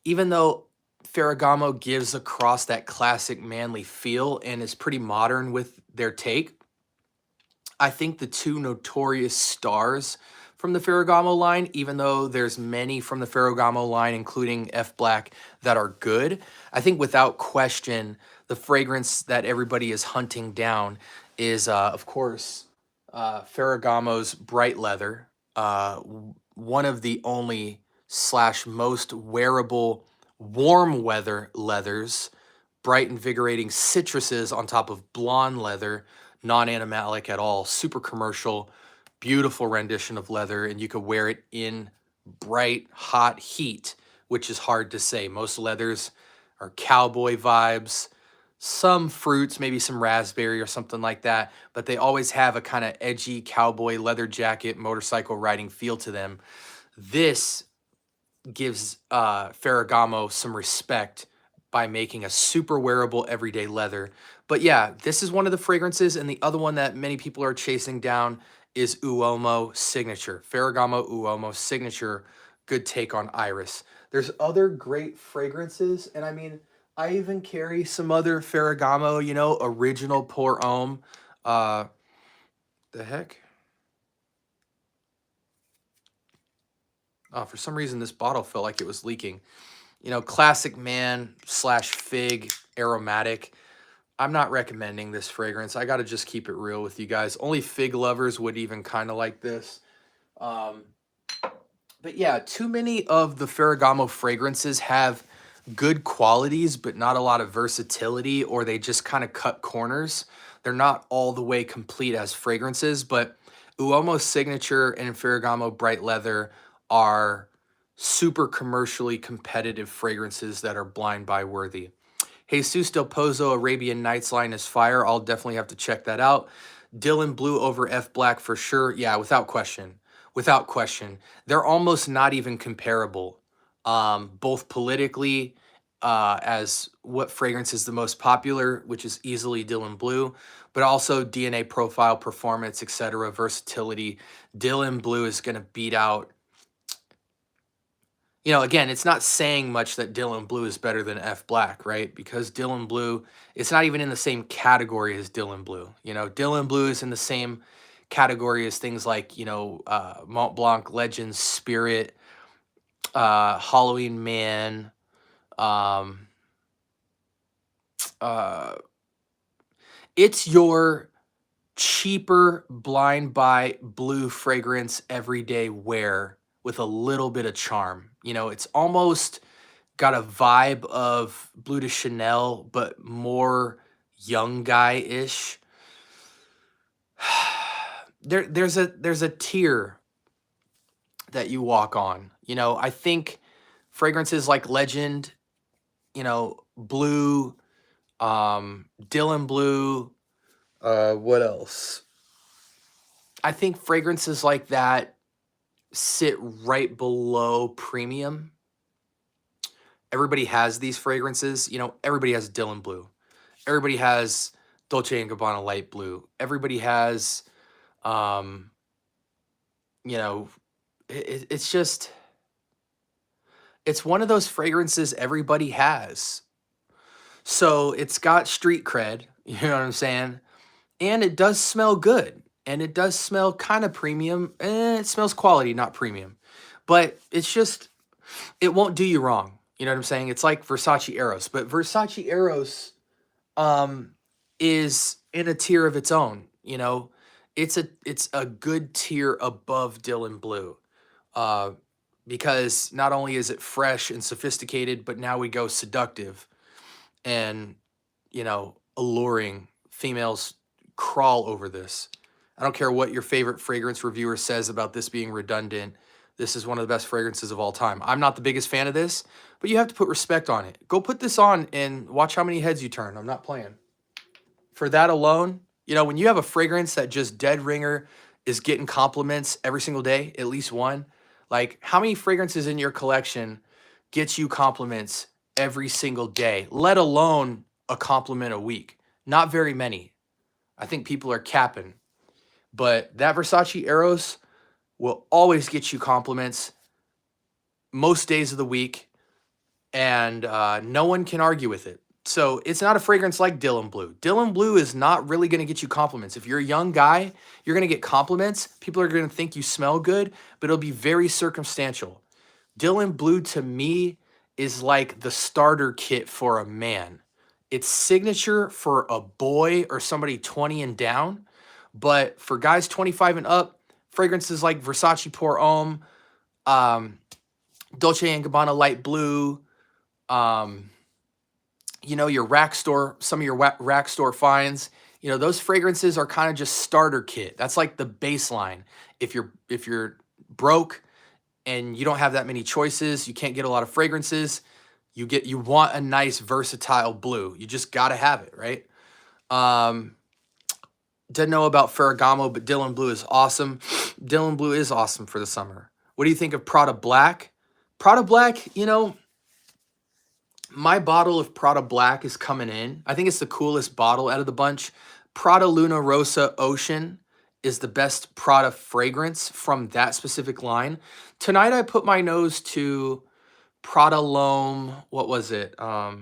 even though Ferragamo gives across that classic manly feel and is pretty modern with their take, I think the two notorious stars from the Ferragamo line, even though there's many from the Ferragamo line, including F Black, that are good, I think without question, the fragrance that everybody is hunting down is, of course, Ferragamo's Bright Leather, one of the only / most wearable warm weather leathers, bright invigorating citruses on top of blonde leather, non-animalic at all, super commercial, beautiful rendition of leather, and you could wear it in bright, hot heat, which is hard to say. Most leathers are cowboy vibes, some fruits, maybe some raspberry or something like that, but they always have a kind of edgy cowboy leather jacket, motorcycle riding feel to them. This gives Ferragamo some respect by making a super wearable everyday leather. But yeah, this is one of the fragrances, and the other one that many people are chasing down is Uomo Signature. Ferragamo Uomo Signature, good take on Iris. There's other great fragrances, and I mean, I even carry some other Ferragamo, original Pour Homme. The heck? Oh, for some reason, this bottle felt like it was leaking. Classic man / fig aromatic. I'm not recommending this fragrance. I got to just keep it real with you guys. Only fig lovers would even kind of like this. But yeah, too many of the Ferragamo fragrances have good qualities, but not a lot of versatility, or they just kind of cut corners. They're not all the way complete as fragrances, but Uomo Signature and Ferragamo Bright Leather are super commercially competitive fragrances that are blind buy worthy. Jesus Del Pozo Arabian Nights line is fire. I'll definitely have to check that out. Dylan Blue over F Black for sure. Yeah, without question. Without question. They're almost not even comparable, both politically as what fragrance is the most popular, which is easily Dylan Blue, but also DNA profile, performance, etc., versatility. Dylan Blue is going to beat out. You know, again, it's not saying much that Dylan Blue is better than F Black, right? Because Dylan Blue, it's not even in the same category as Dylan Blue. You know, Dylan Blue is in the same category as things like, you know, Mont Blanc, Legends, Spirit, Halloween Man, um, uh, it's your cheaper blind buy blue fragrance everyday wear with a little bit of charm. You know, it's almost got a vibe of Blue de Chanel, but more young guy-ish. There's a tier that you walk on. You know, I think fragrances like Legend, you know, Blue, Dylan Blue, what else? I think fragrances like that sit right below premium. Everybody has these fragrances. You know, everybody has Dylan Blue. Everybody has Dolce & Gabbana Light Blue. Everybody has, um, you know, it's just, it's one of those fragrances everybody has. So it's got street cred, you know what I'm saying? And it does smell good. And it does smell kind of premium. It smells quality, not premium. But it's just, it won't do you wrong. You know what I'm saying? It's like Versace Eros. But Versace Eros is in a tier of its own. You know, it's a good tier above Dylan Blue. Because not only is it fresh and sophisticated, but now we go seductive and, you know, alluring. Females crawl over this. I don't care what your favorite fragrance reviewer says about this being redundant. This is one of the best fragrances of all time. I'm not the biggest fan of this, but you have to put respect on it. Go put this on and watch how many heads you turn. I'm not playing. For that alone, you know, when you have a fragrance that just dead ringer is getting compliments every single day, at least one, like how many fragrances in your collection gets you compliments every single day, let alone a compliment a week? Not very many. I think people are capping. But that Versace Eros will always get you compliments most days of the week, and no one can argue with it. So it's not a fragrance like Dylan Blue. Dylan Blue is not really going to get you compliments. If you're a young guy, you're going to get compliments. People are going to think you smell good, but it'll be very circumstantial. Dylan Blue to me is like the starter kit for a man. It's signature for a boy or somebody 20 and down, but for guys 25 and up, fragrances like Versace Pour Homme, Dolce & Gabbana Light Blue, you know, your rack store, some of your rack store finds, you know, those fragrances are kind of just starter kit. That's like the baseline. If you're broke and you don't have that many choices, you can't get a lot of fragrances, you want a nice versatile blue. You just got to have it, right? Didn't know about Ferragamo, but Dylan Blue is awesome. Dylan Blue is awesome for the summer. What do you think of Prada Black? Prada Black, you know, my bottle of Prada Black is coming in. I think it's the coolest bottle out of the bunch. Prada Luna Rosa Ocean is the best Prada fragrance from that specific line. Tonight I put my nose to Prada L'Homme. What was it? I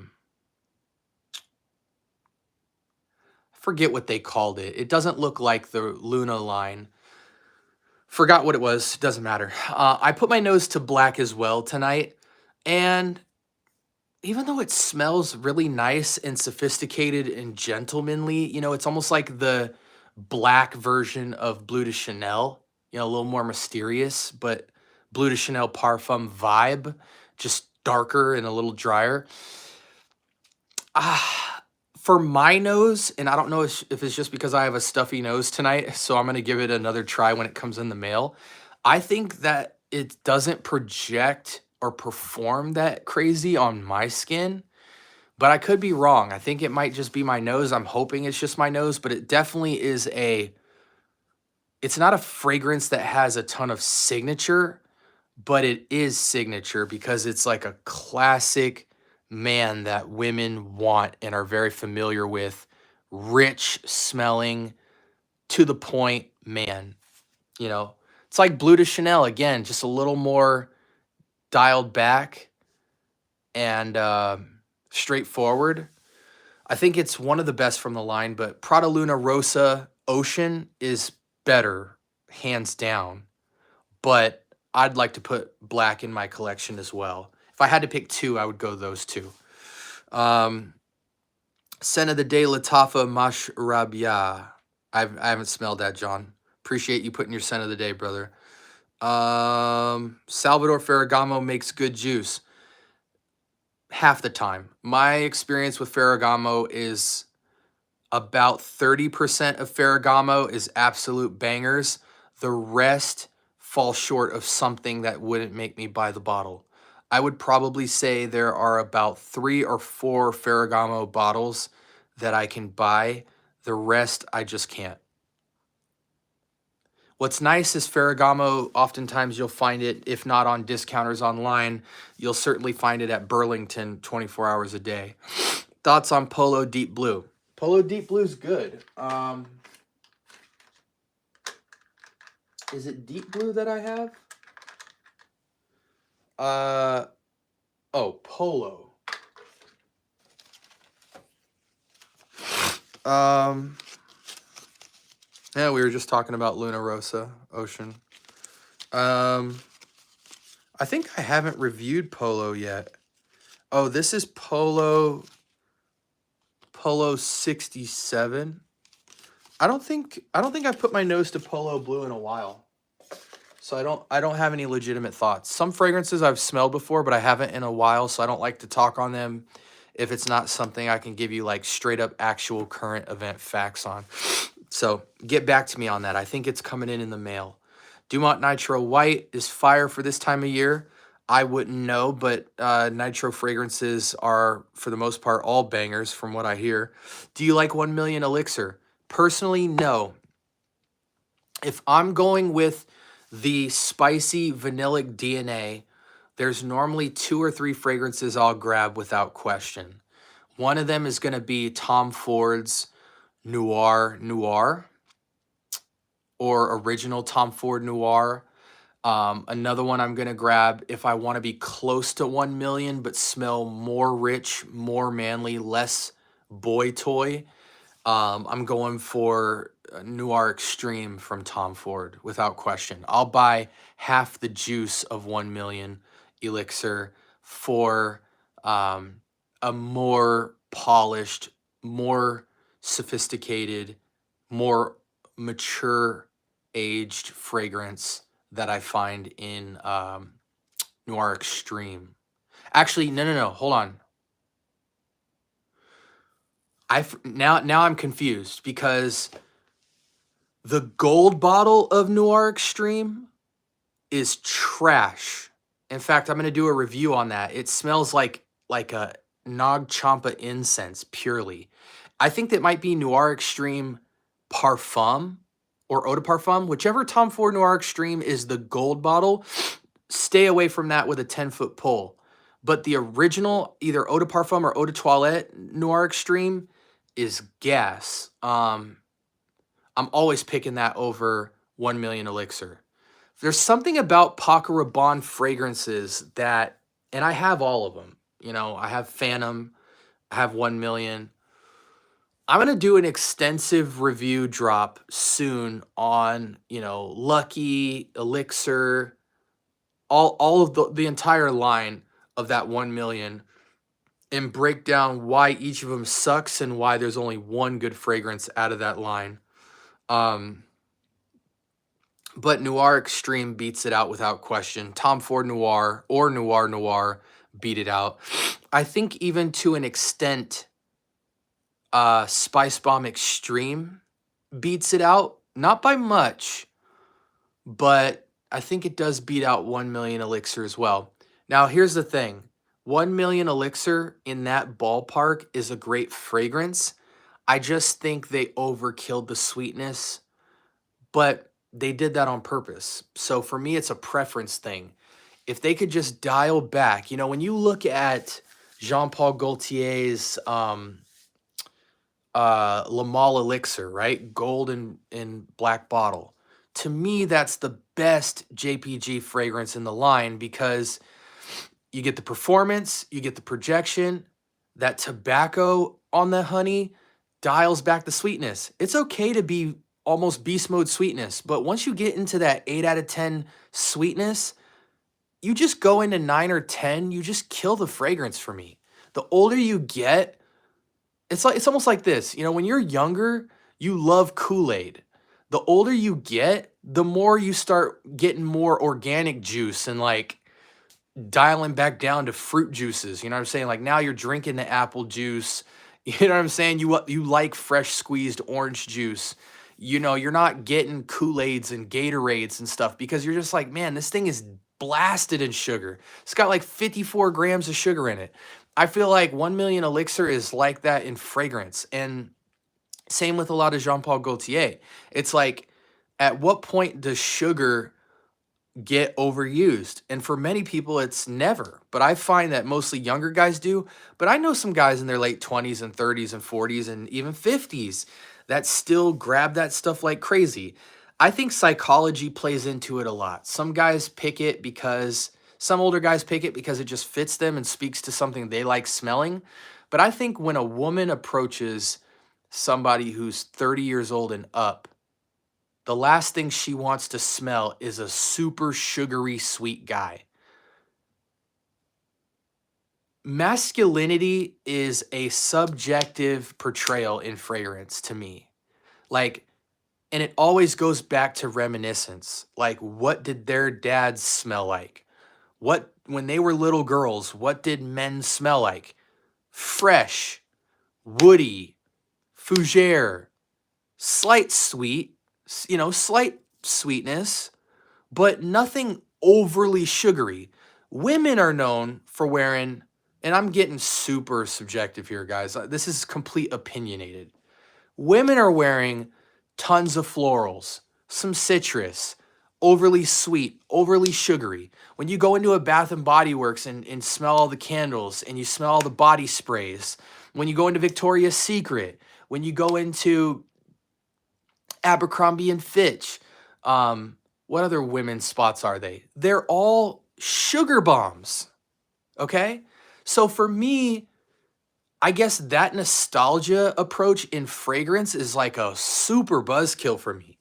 forget what they called it. It doesn't look like the Luna line. Forgot what it was. Doesn't matter. I put my nose to Black as well tonight. And even though it smells really nice and sophisticated and gentlemanly, you know, it's almost like the black version of Bleu de Chanel, you know, a little more mysterious, but Bleu de Chanel Parfum vibe, just darker and a little drier. For my nose, and I don't know if it's just because I have a stuffy nose tonight, so I'm going to give it another try when it comes in the mail. I think that it doesn't project or perform that crazy on my skin, but I could be wrong. I think it might just be my nose. I'm hoping it's just my nose, but it definitely is it's not a fragrance that has a ton of signature, but it is signature because it's like a classic man, that women want and are very familiar with. Rich smelling, to the point, man. You know, it's like Blue de Chanel again, just a little more dialed back and straightforward. I think it's one of the best from the line, but Prada Luna Rosa Ocean is better, hands down. But I'd like to put black in my collection as well. If I had to pick two, I would go those two. Scent of the Day, Latafa Mashrabia. I haven't smelled that, John. Appreciate you putting your scent of the day, brother. Salvador Ferragamo makes good juice. Half the time. My experience with Ferragamo is about 30% of Ferragamo is absolute bangers. The rest fall short of something that wouldn't make me buy the bottle. I would probably say there are about 3 or 4 Ferragamo bottles that I can buy. The rest, I just can't. What's nice is Ferragamo, oftentimes you'll find it, if not on discounters online, you'll certainly find it at Burlington 24 hours a day. Thoughts on Polo Deep Blue? Polo Deep Blue is good. Is it Deep Blue that I have? Oh, Polo. Yeah, we were just talking about Luna Rosa Ocean. I think I haven't reviewed Polo yet. Oh, this is Polo 67. I don't think I've put my nose to Polo Blue in a while. So I don't have any legitimate thoughts. Some fragrances I've smelled before, but I haven't in a while, so I don't like to talk on them if it's not something I can give you like straight up actual current event facts on. So get back to me on that. I think it's coming in the mail. Dumont Nitro White is fire for this time of year. I wouldn't know, but nitro fragrances are, for the most part, all bangers from what I hear. Do you like 1 Million Elixir? Personally, no. If I'm going with the spicy vanillic DNA, there's normally 2 or 3 fragrances I'll grab without question. One of them is going to be Tom Ford's Noir or original Tom Ford Noir. Another one I'm going to grab if I want to be close to 1 million but smell more rich, more manly, less boy toy. I'm going for Noir Extreme from Tom Ford without question. I'll buy half the juice of 1 Million Elixir for a more polished, more sophisticated, more mature aged fragrance that I find in Noir Extreme. Actually, no, hold on. Now I'm confused because the gold bottle of Noir Extreme is trash. In fact, I'm going to do a review on that. It smells like a Nag Champa incense purely. I think that might be Noir Extreme Parfum or Eau de Parfum. Whichever Tom Ford Noir Extreme is the gold bottle, stay away from that with a 10-foot pole. But the original, either Eau de Parfum or Eau de Toilette Noir Extreme is gas. I'm always picking that over 1 Million Elixir. There's something about Paco Rabanne fragrances that, and I have all of them. You know, I have Phantom, I have 1 Million. I'm going to do an extensive review drop soon on, you know, Lucky, Elixir, all of the entire line of that 1 Million, and break down why each of them sucks and why there's only one good fragrance out of that line. But Noir Extreme beats it out without question. Tom Ford Noir or Noir beat it out. I think even to an extent, Spice Bomb Extreme beats it out. Not by much, but I think it does beat out 1 Million Elixir as well. Now, here's the thing. 1 Million Elixir in that ballpark is a great fragrance. I just think they overkilled the sweetness, but they did that on purpose. So for me, it's a preference thing. If they could just dial back, you know, when you look at Jean Paul Gaultier's Le Male Elixir, right? Gold and black bottle. To me, that's the best JPG fragrance in the line because you get the performance, you get the projection, that tobacco on the honey dials back the sweetness. It's okay to be almost beast mode sweetness, but once you get into that 8 out of 10 sweetness, you just go into 9 or 10, you just kill the fragrance for me. The older you get, it's almost like this. You know, when you're younger, you love Kool-Aid. The older you get, the more you start getting more organic juice and like dialing back down to fruit juices. You know what I'm saying? Like now you're drinking the apple juice. You know what I'm saying? You like fresh squeezed orange juice. You know, you're not getting Kool-Aids and Gatorades and stuff because you're just like, man, this thing is blasted in sugar. It's got like 54 grams of sugar in it. I feel like 1 Million Elixir is like that in fragrance. And same with a lot of Jean Paul Gaultier. It's like, at what point does sugar get overused? And for many people, it's never. But I find that mostly younger guys do. But I know some guys in their late 20s and 30s and 40s and even 50s that still grab that stuff like crazy. I think psychology plays into it a lot. Some guys pick it because some older guys pick it because it just fits them and speaks to something they like smelling. But I think when a woman approaches somebody who's 30 years old and up, the last thing she wants to smell is a super sugary sweet guy. Masculinity is a subjective portrayal in fragrance to me. Like, and it always goes back to reminiscence. Like, what did their dads smell like? What, when they were little girls, what did men smell like? Fresh, woody, fougere, slight sweet, slight sweetness, but nothing overly sugary. Women are known for wearing, and I'm getting super subjective here, guys. This is complete opinionated. Women are wearing tons of florals, some citrus, overly sweet, overly sugary. When you go into a Bath and Body Works and smell all the candles and you smell all the body sprays, when you go into Victoria's Secret, when you go into Abercrombie and Fitch, what other women's spots are they? They're all sugar bombs. Okay? So for me, I guess that nostalgia approach in fragrance is like a super buzzkill for me.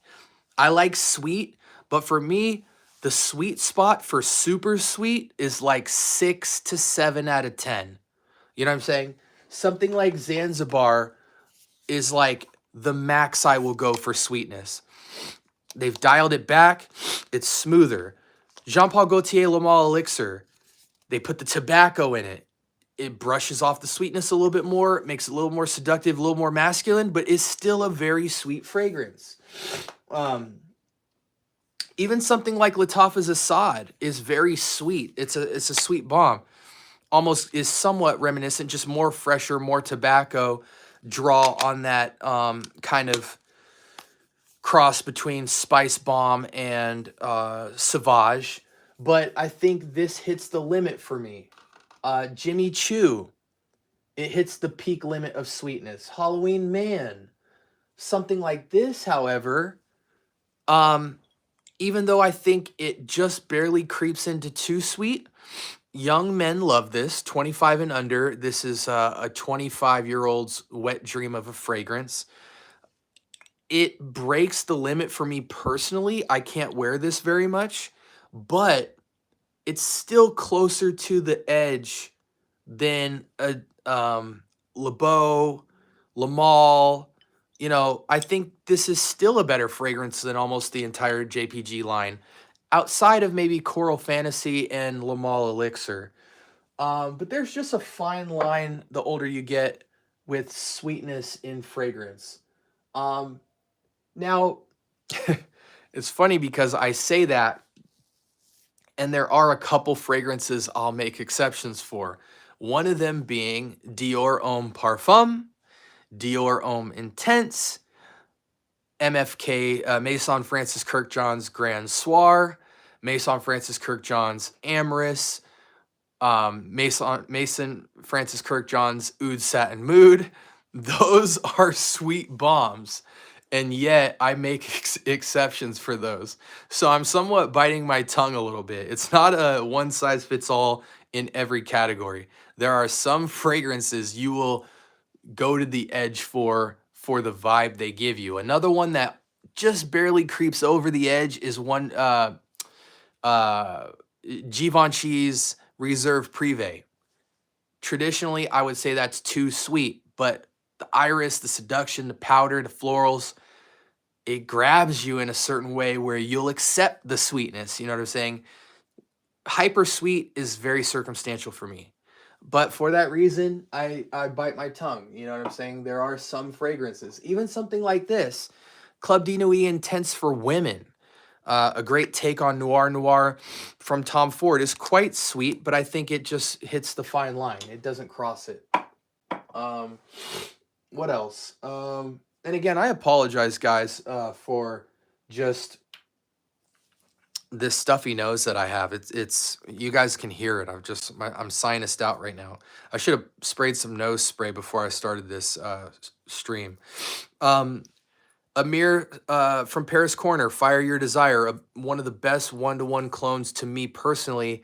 I like sweet, but for me, the sweet spot for super sweet is like 6 to 7 out of 10. You know what I'm saying? Something like Zanzibar is like the max I will go for sweetness. They've dialed it back. It's smoother. Jean Paul Gaultier Le Male Elixir, they put the tobacco in it. It brushes off the sweetness a little bit more, makes it a little more seductive, a little more masculine, but it's still a very sweet fragrance. Even something like Lattafa's Assad is very sweet. It's a sweet bomb. Almost is somewhat reminiscent, just more fresher, more tobacco draw on that kind of cross between Spice Bomb and Sauvage. But I think this hits the limit for me. Jimmy Choo, it hits the peak limit of sweetness. Halloween Man, something like this, however, even though I think it just barely creeps into too sweet, young men love this, 25 and under. This is a 25-year-old's wet dream of a fragrance. It breaks the limit for me personally. I can't wear this very much, but it's still closer to the edge than a LeBeau, Lamal. You know, I think this is still a better fragrance than almost the entire JPG line, outside of maybe Coral Fantasy and Lamal Elixir. But there's just a fine line the older you get with sweetness in fragrance. Now, it's funny because I say that, and there are a couple fragrances I'll make exceptions for. One of them being Dior Homme Parfum, Dior Homme Intense, MFK, Maison Francis Kirkjohn's Grand Soir, Maison Francis Kirkjohn's Amorous, Mason Francis Kirkjohn's Oud Satin Mood. Those are sweet bombs. And yet I make exceptions for those. So I'm somewhat biting my tongue a little bit. It's not a one size fits all in every category. There are some fragrances you will go to the edge for the vibe they give you. Another one that just barely creeps over the edge is one Givenchy's Reserve Privé. Traditionally, I would say that's too sweet, but the iris, the seduction, the powder, the florals, it grabs you in a certain way where you'll accept the sweetness. You know what I'm saying? Hyper sweet is very circumstantial for me. But for that reason, I bite my tongue. You know what I'm saying? There are some fragrances, even something like this, Club de Nuit Intense for Women. A great take on Noir from Tom Ford is quite sweet, but I think it just hits the fine line. It doesn't cross it. What else? And again, I apologize, guys, for just this stuffy nose that I have. It's you guys can hear it. I'm sinused out right now. I should have sprayed some nose spray before I started this stream. Amir from Paris Corner, Fire Your Desire, one of the best one-to-one clones to me personally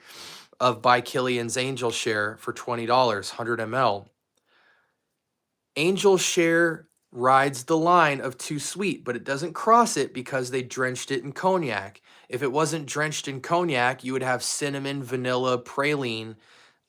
of By Killian's Angel Share for $20, 100 ml. Angel Share rides the line of too sweet, but it doesn't cross it because they drenched it in cognac. If it wasn't drenched in cognac, you would have cinnamon, vanilla, praline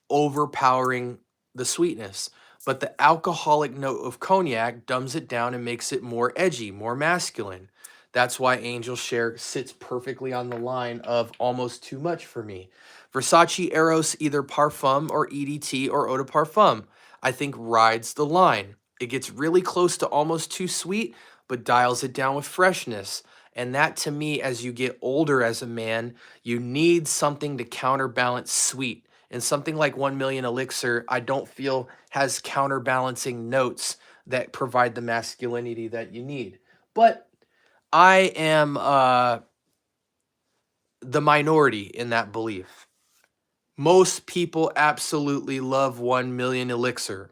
overpowering the sweetness. But the alcoholic note of cognac dumbs it down and makes it more edgy, more masculine. That's why Angel Share sits perfectly on the line of almost too much for me. Versace Eros, either Parfum or EDT or Eau de Parfum, I think rides the line. It gets really close to almost too sweet, but dials it down with freshness. And that, to me, as you get older as a man, you need something to counterbalance sweet. And something like 1 Million Elixir, I don't feel has counterbalancing notes that provide the masculinity that you need. But I am the minority in that belief. Most people absolutely love 1 Million Elixir.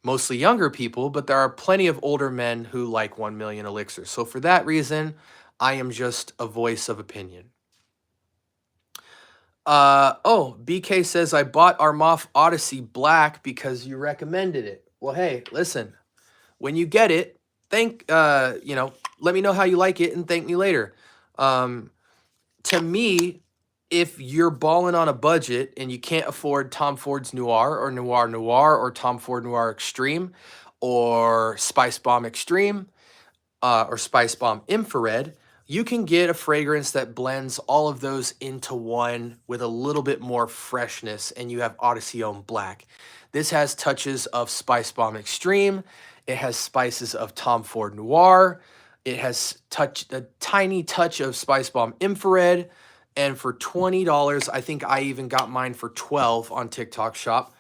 Mostly younger people, but there are plenty of older men who like 1 Million Elixir. So for that reason, I am just a voice of opinion. BK says, I bought Armaf Odyssey Black because you recommended it. Well, hey, listen, when you get it, let me know how you like it and thank me later. To me, if you're balling on a budget and you can't afford Tom Ford's Noir or Noir or Tom Ford Noir Extreme or Spice Bomb Extreme or Spice Bomb Infrared, you can get a fragrance that blends all of those into one with a little bit more freshness, and you have Odyssey Homme Black. This has touches of Spice Bomb Extreme. It has spices of Tom Ford Noir. It has a tiny touch of Spice Bomb Infrared. And for $20, I think I even got mine for $12 on TikTok Shop.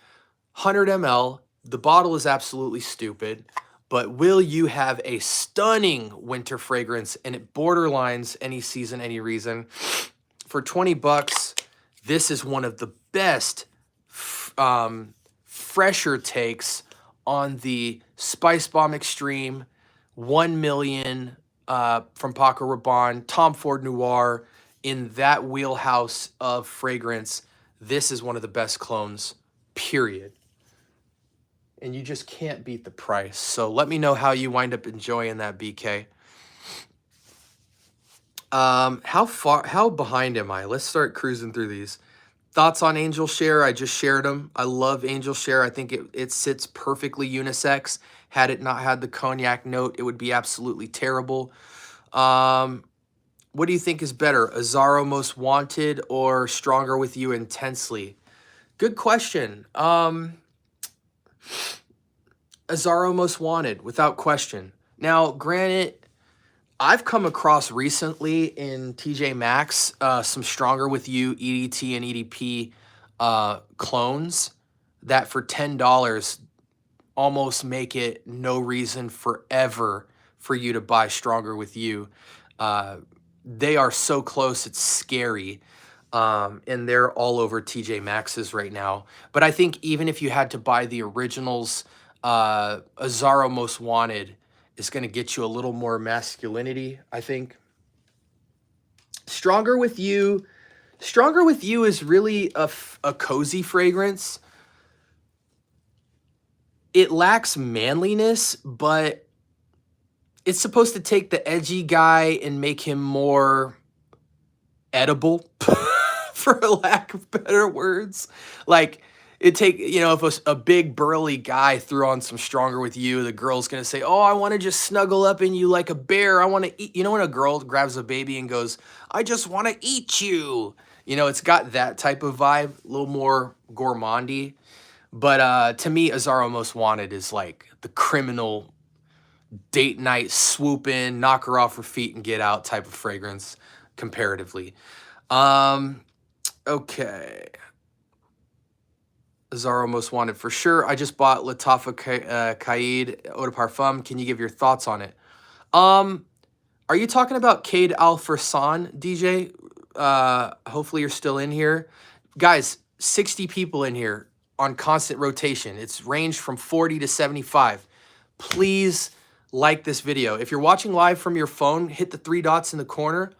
100 ml. The bottle is absolutely stupid. But will you have a stunning winter fragrance, and it borderlines any season, any reason? For 20 bucks, this is one of the best fresher takes on the Spice Bomb Extreme, 1 Million from Paco Rabanne, Tom Ford Noir. In that wheelhouse of fragrance, this is one of the best clones, period. And you just can't beat the price. So let me know how you wind up enjoying that, BK. How behind am I? Let's start cruising through these. Thoughts on Angel Share? I just shared them. I love Angel Share. I think it sits perfectly unisex. Had it not had the cognac note, it would be absolutely terrible. What do you think is better, Azzaro Most Wanted or Stronger With You Intensely? Good question. Azzaro Most Wanted, without question. Now, granted, I've come across recently in TJ Maxx some Stronger With You EDT and EDP clones that for $10 almost make it no reason forever for you to buy Stronger With You. They are so close, it's scary. And they're all over TJ Maxx's right now. But I think even if you had to buy the originals, Azaro Most Wanted is going to get you a little more masculinity, I think. Stronger With You is really a cozy fragrance. It lacks manliness, but it's supposed to take the edgy guy and make him more edible, for a lack of better words. Like, if a big burly guy threw on some Stronger With You, the girl's gonna say, oh, I want to just snuggle up in you like a bear. I want to eat. You know when a girl grabs a baby and goes, I just want to eat you. It's got that type of vibe, a little more gourmandy. But to me, Azaro Most Wanted is like the criminal date night swoop in, knock her off her feet and get out type of fragrance comparatively. Okay. Azaro Most Wanted for sure. I just bought Latafa Kaid Eau de Parfum. Can you give your thoughts on it? Are you talking about Cade Al Farsan, DJ? Hopefully you're still in here. Guys, 60 people in here on constant rotation. It's ranged from 40 to 75. Please like this video. If you're watching live from your phone, hit the 3 dots in the corner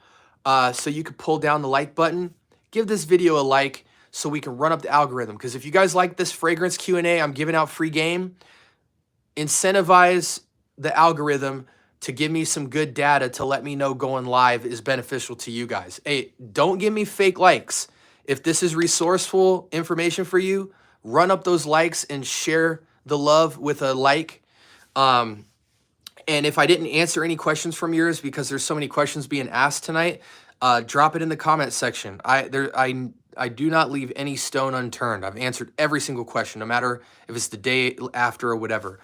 so you can pull down the like button. Give this video a like so we can run up the algorithm. Because if you guys like this fragrance Q&A, I'm giving out free game. Incentivize the algorithm to give me some good data to let me know going live is beneficial to you guys. Hey, don't give me fake likes. If this is resourceful information for you, run up those likes and share the love with a like. And if I didn't answer any questions from yours because there's so many questions being asked tonight, drop it in the comment section. I do not leave any stone unturned. I've answered every single question, no matter if it's the day after or whatever.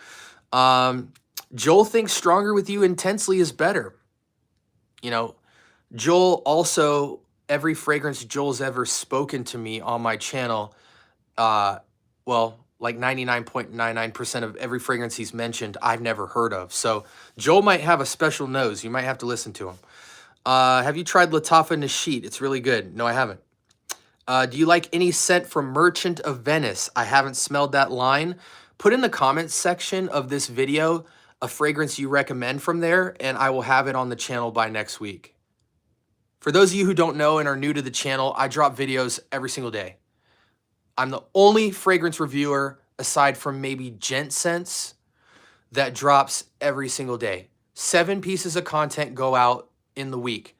Joel thinks Stronger With You intensely is better. Joel also, every fragrance Joel's ever spoken to me on my channel, like 99.99% of every fragrance he's mentioned, I've never heard of. So Joel might have a special nose. You might have to listen to him. Have you tried Latafa Nashit? It's really good. No, I haven't. Do you like any scent from Merchant of Venice? I haven't smelled that line. Put in the comments section of this video a fragrance you recommend from there, and I will have it on the channel by next week. For those of you who don't know and are new to the channel, I drop videos every single day. I'm the only fragrance reviewer, aside from maybe Gent Sense, that drops every single day. 7 pieces of content go out in the week.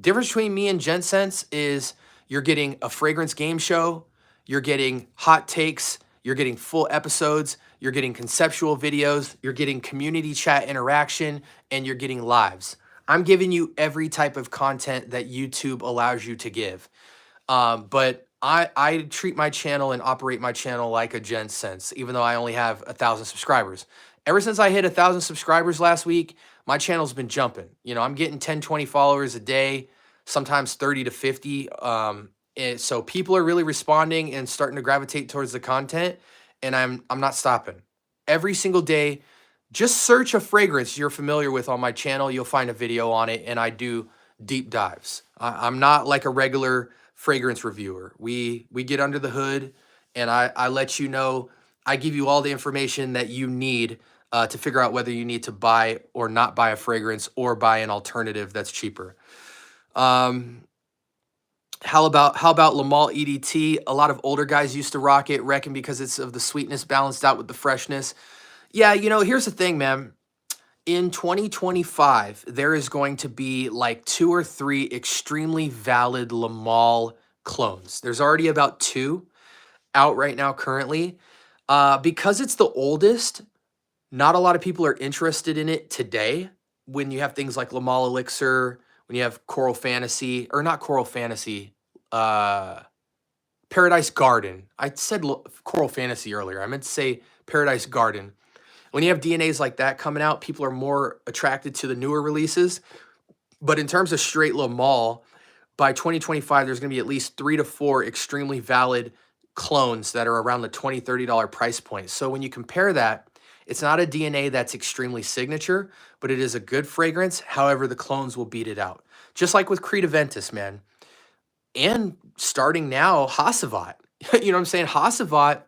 Difference between me and Gent Sense is you're getting a fragrance game show, you're getting hot takes, you're getting full episodes, you're getting conceptual videos, you're getting community chat interaction, and you're getting lives. I'm giving you every type of content that YouTube allows you to give. But I treat my channel and operate my channel like a Gent Sense, even though I only have 1,000 subscribers. Ever since I hit 1,000 subscribers last week, my channel's been jumping. I'm getting 10, 20 followers a day, sometimes 30 to 50. So people are really responding and starting to gravitate towards the content, and I'm not stopping. Every single day, just search a fragrance you're familiar with on my channel. You'll find a video on it, and I do deep dives. I'm not like a regular fragrance reviewer. We get under the hood, and I let you know. I give you all the information that you need to figure out whether you need to buy or not buy a fragrance or buy an alternative that's cheaper. How about Lamal EDT? A lot of older guys used to rock it, reckon because it's of the sweetness balanced out with the freshness. Yeah, here's the thing, man. In 2025, there is going to be like 2 or 3 extremely valid Lamal clones. There's already about 2 out right now currently. Because it's the oldest, not a lot of people are interested in it today. When you have things like Lamal Elixir, when you have Coral Fantasy, or not Coral Fantasy, Paradise Garden. I said Coral Fantasy earlier. I meant to say Paradise Garden. When you have DNAs like that coming out, people are more attracted to the newer releases. But in terms of straight Lamal, by 2025, there's going to be at least 3 to 4 extremely valid clones that are around the $20, $30 price point. So when you compare that, it's not a DNA that's extremely signature, but it is a good fragrance. However, the clones will beat it out. Just like with Creed Aventus, man. and starting now, Hasselblad. You know what I'm saying? Hasselblad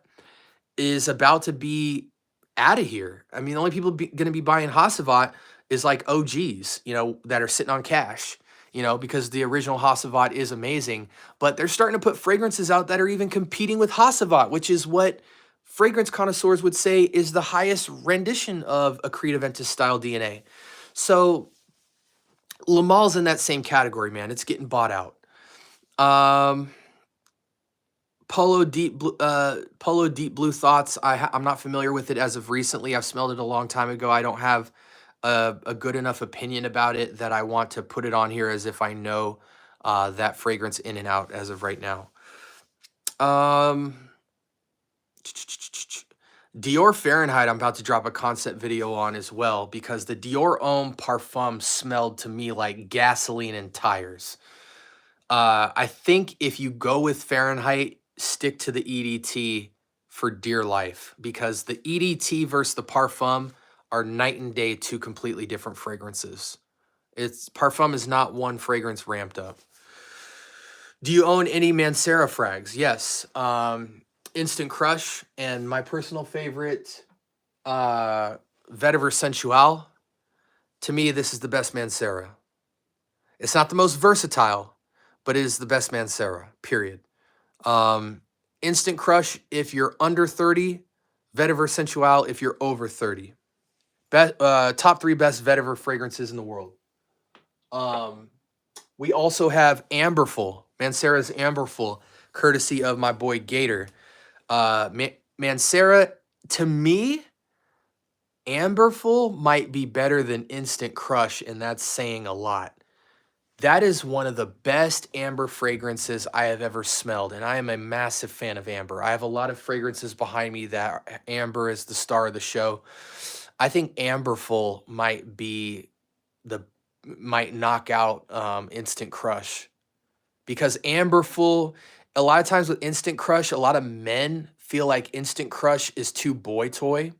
is about to be out of here. I mean, the only people going to be buying Hasselblad is like OGs, you know, that are sitting on cash, you know, because the original Hasselblad is amazing. But they're starting to put fragrances out that are even competing with Hasselblad, which is what fragrance connoisseurs would say is the highest rendition of a Creed Aventus style DNA. So Lamal's in that same category, man. It's getting bought out. Polo Deep Blue Thoughts. I'm not familiar with it as of recently. I've smelled it a long time ago. I don't have a good enough opinion about it that I want to put it on here as if I know that fragrance in and out as of right now. Dior Fahrenheit, I'm about to drop a concept video on as well, because the Dior Homme Parfum smelled to me like gasoline and tires. I think if you go with Fahrenheit, stick to the EDT for dear life, because the EDT versus the Parfum are night and day, two completely different fragrances. Parfum is not one fragrance ramped up. Do you own any Mancera frags? Yes. Instant Crush, and my personal favorite, Vetiver Sensual. To me, this is the best Mancera. It's not the most versatile, but it is the best Mancera, period. Instant Crush if you're under 30, Vetiver Sensual if you're over 30. Top 3 best vetiver fragrances in the world. We also have Amberful, Mancera's Amberful, courtesy of my boy Gator. Mancera, to me, Amberful might be better than Instant Crush, and that's saying a lot. That is one of the best amber fragrances I have ever smelled, and I am a massive fan of amber. I have a lot of fragrances behind me that amber is the star of the show. I think Amberful might knock out Instant Crush, because Amberful, a lot of times with Instant Crush, a lot of men feel like Instant Crush is too boy toy.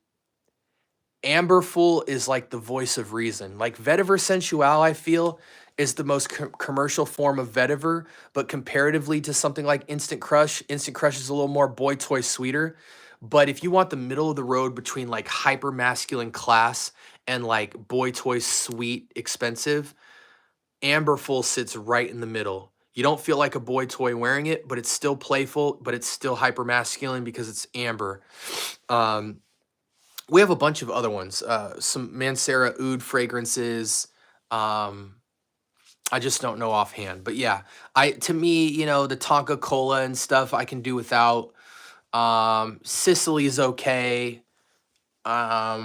Amberful is like the voice of reason. Like Vetiver Sensual, I feel, is the most commercial form of vetiver, but comparatively to something like Instant Crush is a little more boy toy sweeter. But if you want the middle of the road between like hyper masculine class and like boy toy sweet expensive, Amberful sits right in the middle. You don't feel like a boy toy wearing it, but it's still playful, but it's still hyper masculine because it's amber. We have a bunch of other ones. Some Mancera Oud fragrances. I just don't know offhand, but yeah, to me, you know, the Tonka Cola and stuff I can do without. Sicily's okay. Yeah,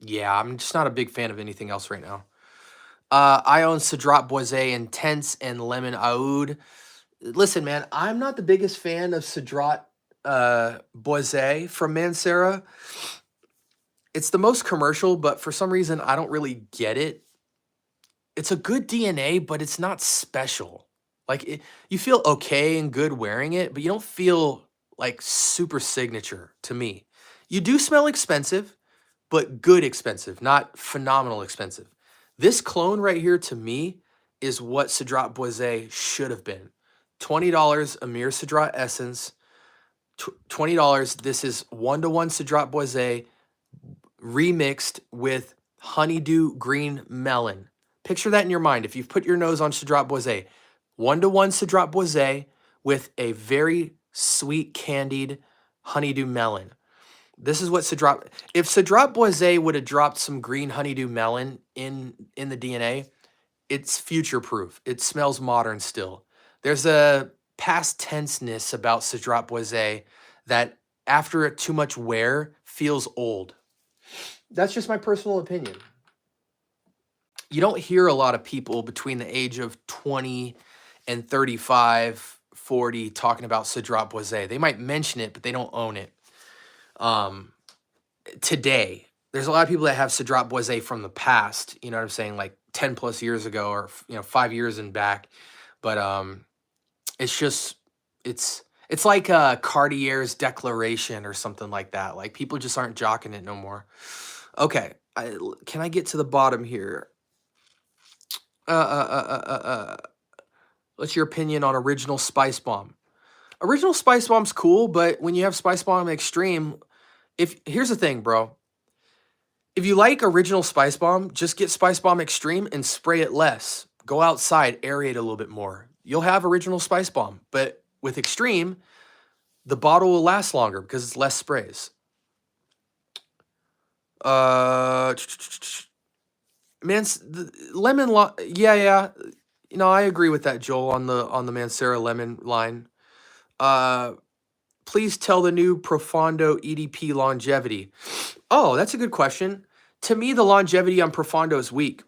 I'm just not a big fan of anything else right now. I own Cedrat Boisé Intense and Lemon Oud. Listen, man, I'm not the biggest fan of Cedrat Boisé from Mancera. It's the most commercial, but for some reason, I don't really get it. It's a good DNA, but it's not special. Like, you feel okay and good wearing it, but you don't feel like super signature to me. You do smell expensive, but good expensive, not phenomenal expensive. This clone right here to me is what Cedrat Boisé should have been. $20 Amir Cedrat Essence. $20. This is 1-to-1 Cedrat Boisé remixed with Honeydew Green Melon. Picture that in your mind. If you've put your nose on Cedrat Boisé, 1-to-1 Cedrat Boisé with a very sweet candied honeydew melon. This is what Cedrat. If Cedrat Boisé would have dropped some green honeydew melon in the DNA, it's future proof. It smells modern still. There's a past tenseness about Cedrat Boisé that after too much wear feels old. That's just my personal opinion. You don't hear a lot of people between the age of 20 and 35, 40 talking about Cedrat Boisé. They might mention it, but they don't own it. Today, there's a lot of people that have Cedrat Boisé from the past, you know what I'm saying, like 10 plus years ago, or 5 years and back. But it's just it's like Cartier's Declaration or something like that. Like, people just aren't jocking it no more. Okay, can I get to the bottom here? Let's What's your opinion on Original Spice Bomb? Original Spice Bomb's cool, but when you have Spice Bomb Extreme, here's the thing, bro. If you like Original Spice Bomb, just get Spice Bomb Extreme and spray it less. Go outside, aerate a little bit more. You'll have Original Spice Bomb, but with Extreme, the bottle will last longer because it's less sprays. Man, the lemon, yeah. You know, I agree with that, Joel, on the Mancera lemon line. Please tell the new Profondo EDP longevity. Oh, that's a good question. To me, the longevity on Profondo is weak.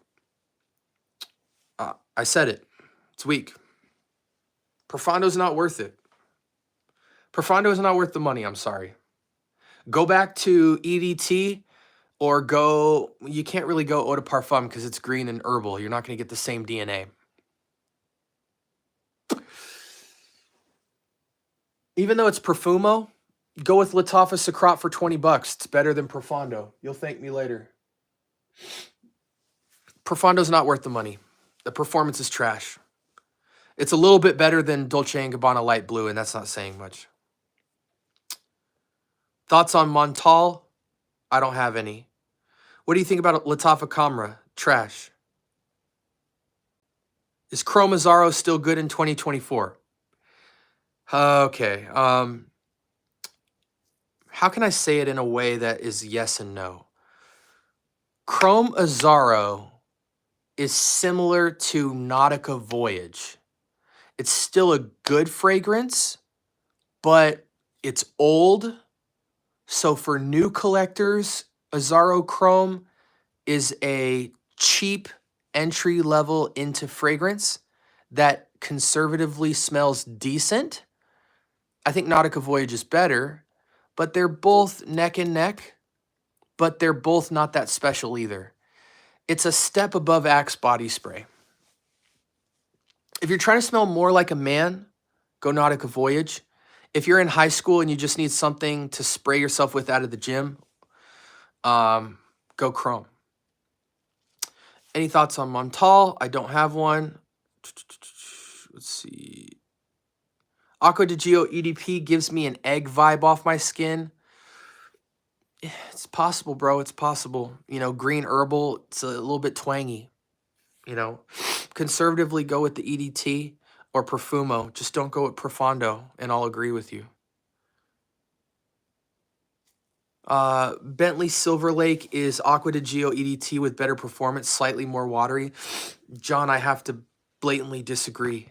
I said it. It's weak. Profondo's not worth it. Profondo is not worth the money, I'm sorry. Go back to EDT or go, you can't really go Eau de Parfum because it's green and herbal. You're not going to get the same DNA. Even though it's Profumo, go with Latafa Sacrat for 20 bucks. It's better than Profondo. You'll thank me later. Profondo's not worth the money. The performance is trash. It's a little bit better than Dolce & Gabbana Light Blue, and that's not saying much. Thoughts on Montal? I don't have any. What do you think about Latafa Camera? Trash. Is Chromazaro still good in 2024? Okay. How can I say it in a way that is yes and no? Chromazaro is similar to Nautica Voyage. It's still a good fragrance, but it's old. So for new collectors, Azzaro Chrome is a cheap entry level into fragrance that conservatively smells decent. I think Nautica Voyage is better, but they're both neck and neck, but they're both not that special either. It's a step above Axe body spray. If you're trying to smell more like a man, go Nautica Voyage. If you're in high school and you just need something to spray yourself with out of the gym, go Chrome. Any thoughts on Montal? I don't have one. Let's see. Aqua di Gio EDP gives me an egg vibe off my skin. It's possible, bro. It's possible. You know, green herbal, it's a little bit twangy. You know, conservatively go with the EDT or Profumo. Just don't go with Profondo, and I'll agree with you. Bentley Silver Lake is Aqua di Gio EDT with better performance, slightly more watery. John, I have to blatantly disagree.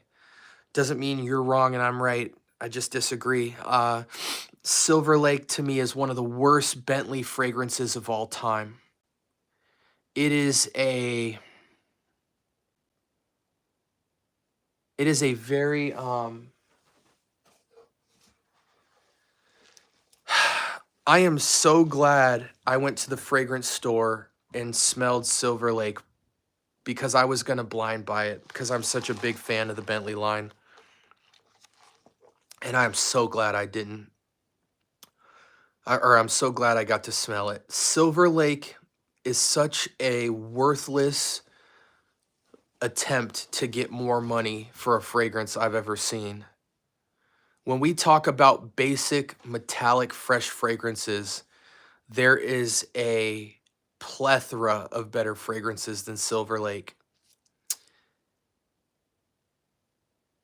Doesn't mean you're wrong and I'm right. I just disagree. Silver Lake to me is one of the worst Bentley fragrances of all time. It is a very I am so glad I went to the fragrance store and smelled Silver Lake because I was going to blind buy it because I'm such a big fan of the Bentley line. And I'm so glad I didn't. I'm so glad I got to smell it. Silver Lake is such a worthless attempt to get more money for a fragrance I've ever seen. When we talk about basic metallic fresh fragrances, there is a plethora of better fragrances than Silver Lake.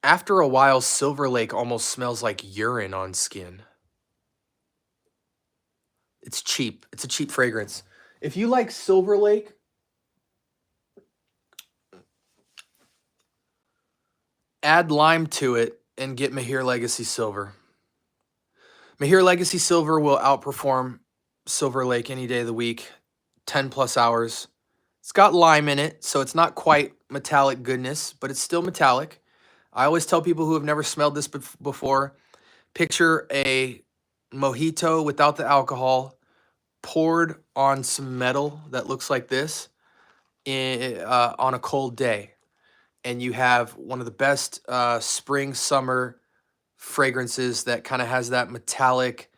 After a while, Silver Lake almost smells like urine on skin. It's cheap. It's a cheap fragrance. If you like Silver Lake, add lime to it and get Mahir Legacy Silver. Mahir Legacy Silver will outperform Silver Lake any day of the week, 10 plus hours. It's got lime in it, so it's not quite metallic goodness, but it's still metallic. I always tell people who have never smelled this before, picture a mojito without the alcohol poured on some metal that looks like this on a cold day. And you have one of the best spring, summer fragrances that kind of has that metallic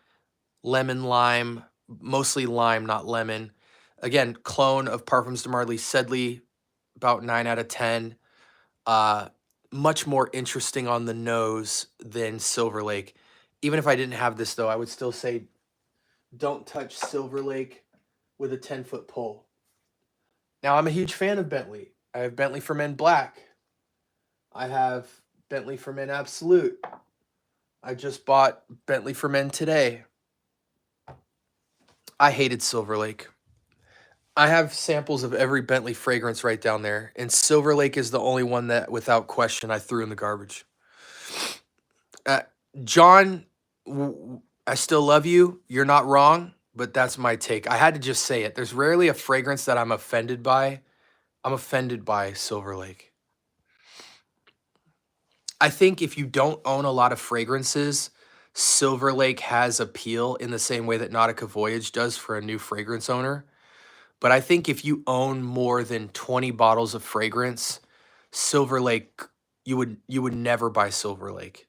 lemon lime, mostly lime, not lemon. Again, clone of Parfums de Marly Sedley, about 9 out of 10. much more interesting on the nose than Silver Lake. Even if I didn't have this, though, I would still say don't touch Silver Lake with a 10-foot pole. Now, I'm a huge fan of Bentley. I have Bentley for Men Black. I have Bentley for Men Absolute. I just bought Bentley for Men today. I hated Silver Lake. I have samples of every Bentley fragrance right down there, and Silver Lake is the only one that, without question, I threw in the garbage. John, I still love you. You're not wrong, but that's my take. I had to just say it. There's rarely a fragrance that I'm offended by. I'm offended by Silver Lake. I think if you don't own a lot of fragrances, Silver Lake has appeal in the same way that Nautica Voyage does for a new fragrance owner. But I think if you own more than 20 bottles of fragrance, Silver Lake, you would never buy Silver Lake.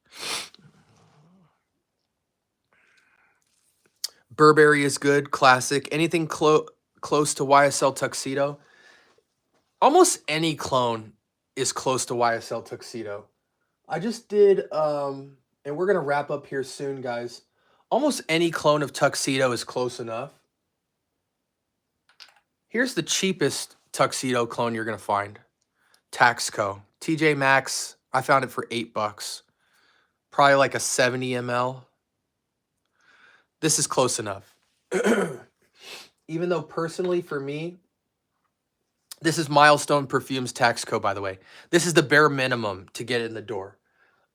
Burberry is good, classic. Anything close to YSL Tuxedo. Almost any clone is close to YSL Tuxedo. I just did, and we're going to wrap up here soon, guys. Almost any clone of Tuxedo is close enough. Here's the cheapest Tuxedo clone you're going to find. Taxco. TJ Maxx, I found it for $8. Probably like a 70 ml. This is close enough. Even though personally for me, this is Milestone Perfumes Taxco, by the way. This is the bare minimum to get in the door.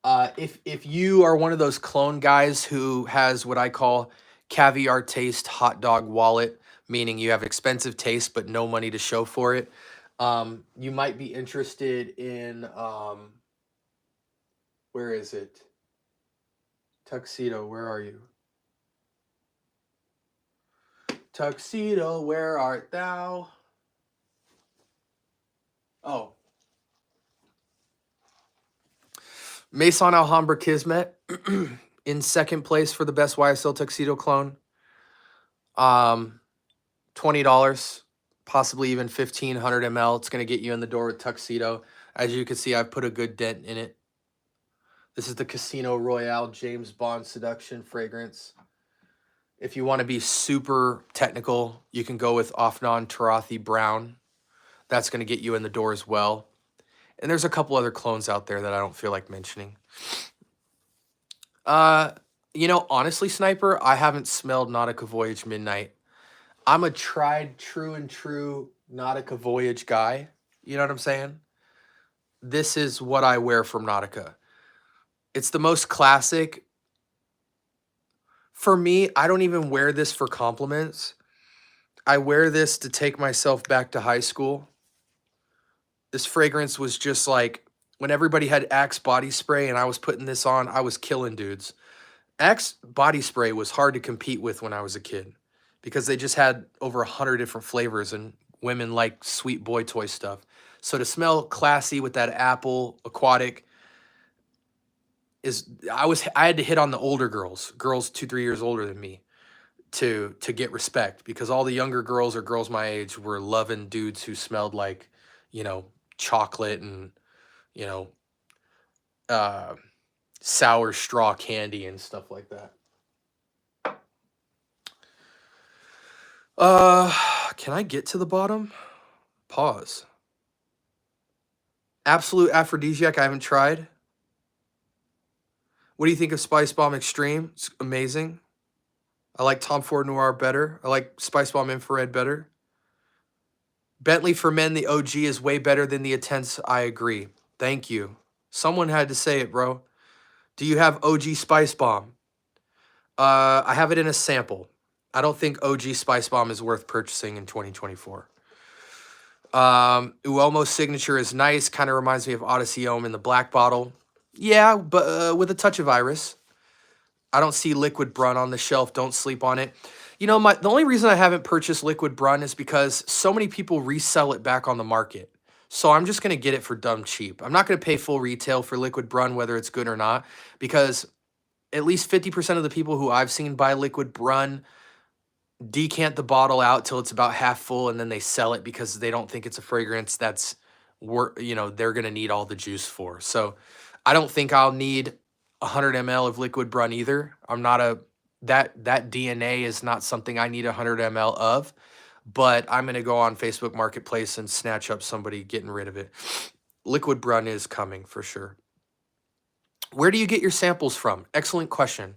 If you are one of those clone guys who has what I call caviar taste hot dog wallet, meaning you have expensive taste but no money to show for it, you might be interested in, where is it? Tuxedo, where are you? Tuxedo, where art thou? Oh. Maison Alhambra Kismet in second place for the best YSL Tuxedo clone. $20, possibly even 1,500 ml. It's going to get you in the door with Tuxedo. As you can see, I've put a good dent in it. This is the Casino Royale James Bond Seduction fragrance. If you want to be super technical, you can go with Afnan Tarathi Brown. That's going to get you in the door as well. And there's a couple other clones out there that I don't feel like mentioning. Honestly, Sniper, I haven't smelled Nautica Voyage Midnight. I'm a tried, true and true Nautica Voyage guy. You know what I'm saying? This is what I wear from Nautica. It's the most classic. For me, I don't even wear this for compliments. I wear this to take myself back to high school. This fragrance was just like when everybody had Axe body spray and I was putting this on, I was killing dudes. Axe body spray was hard to compete with when I was a kid because they just had over 100 different flavors and women like sweet boy toy stuff. So to smell classy with that apple aquatic I had to hit on the older girls 2-3 years older than me to get respect, because all the younger girls or girls my age were loving dudes who smelled like, chocolate and, sour straw candy and stuff like that. Can I get to the bottom? Pause. Absolute Aphrodisiac, I haven't tried. What do you think of Spice Bomb Extreme? It's amazing. I like Tom Ford Noir better. I like Spice Bomb Infrared better. Bentley for Men, the OG, is way better than the Intense. I agree. Thank you. Someone had to say it, bro. Do you have OG Spice Bomb? I have it in a sample. I don't think OG Spice Bomb is worth purchasing in 2024. Uomo's signature is nice. Kind of reminds me of Odyssey Ohm in the black bottle. Yeah, but with a touch of iris. I don't see Liquid Brun on the shelf. Don't sleep on it. The only reason I haven't purchased Liquid Brun is because so many people resell it back on the market. So I'm just going to get it for dumb cheap. I'm not going to pay full retail for Liquid Brun, whether it's good or not, because at least 50% of the people who I've seen buy Liquid Brun decant the bottle out till it's about half full, and then they sell it because they don't think it's a fragrance that's they're going to need all the juice for. So I don't think I'll need 100 ml of liquid brun either. I'm not that DNA is not something I need 100 ml of, but I'm going to go on Facebook Marketplace and snatch up somebody getting rid of it. Liquid brun is coming for sure. Where do you get your samples from? Excellent question.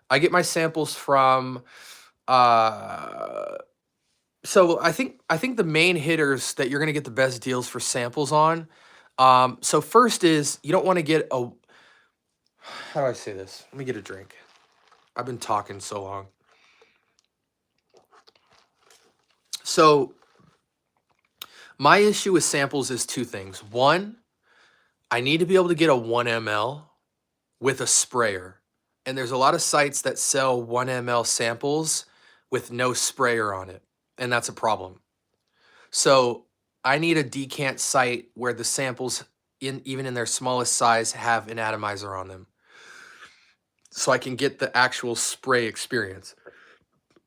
I get my samples from so I think the main hitters that you're going to get the best deals for samples on. So first is you don't want to get a, how do I say this? Let me get a drink. I've been talking so long. So my issue with samples is two things. One, I need to be able to get a 1 ml with a sprayer. And there's a lot of sites that sell 1 ml samples with no sprayer on it. And that's a problem. So I need a decant site where the samples, even in their smallest size, have an atomizer on them, so I can get the actual spray experience.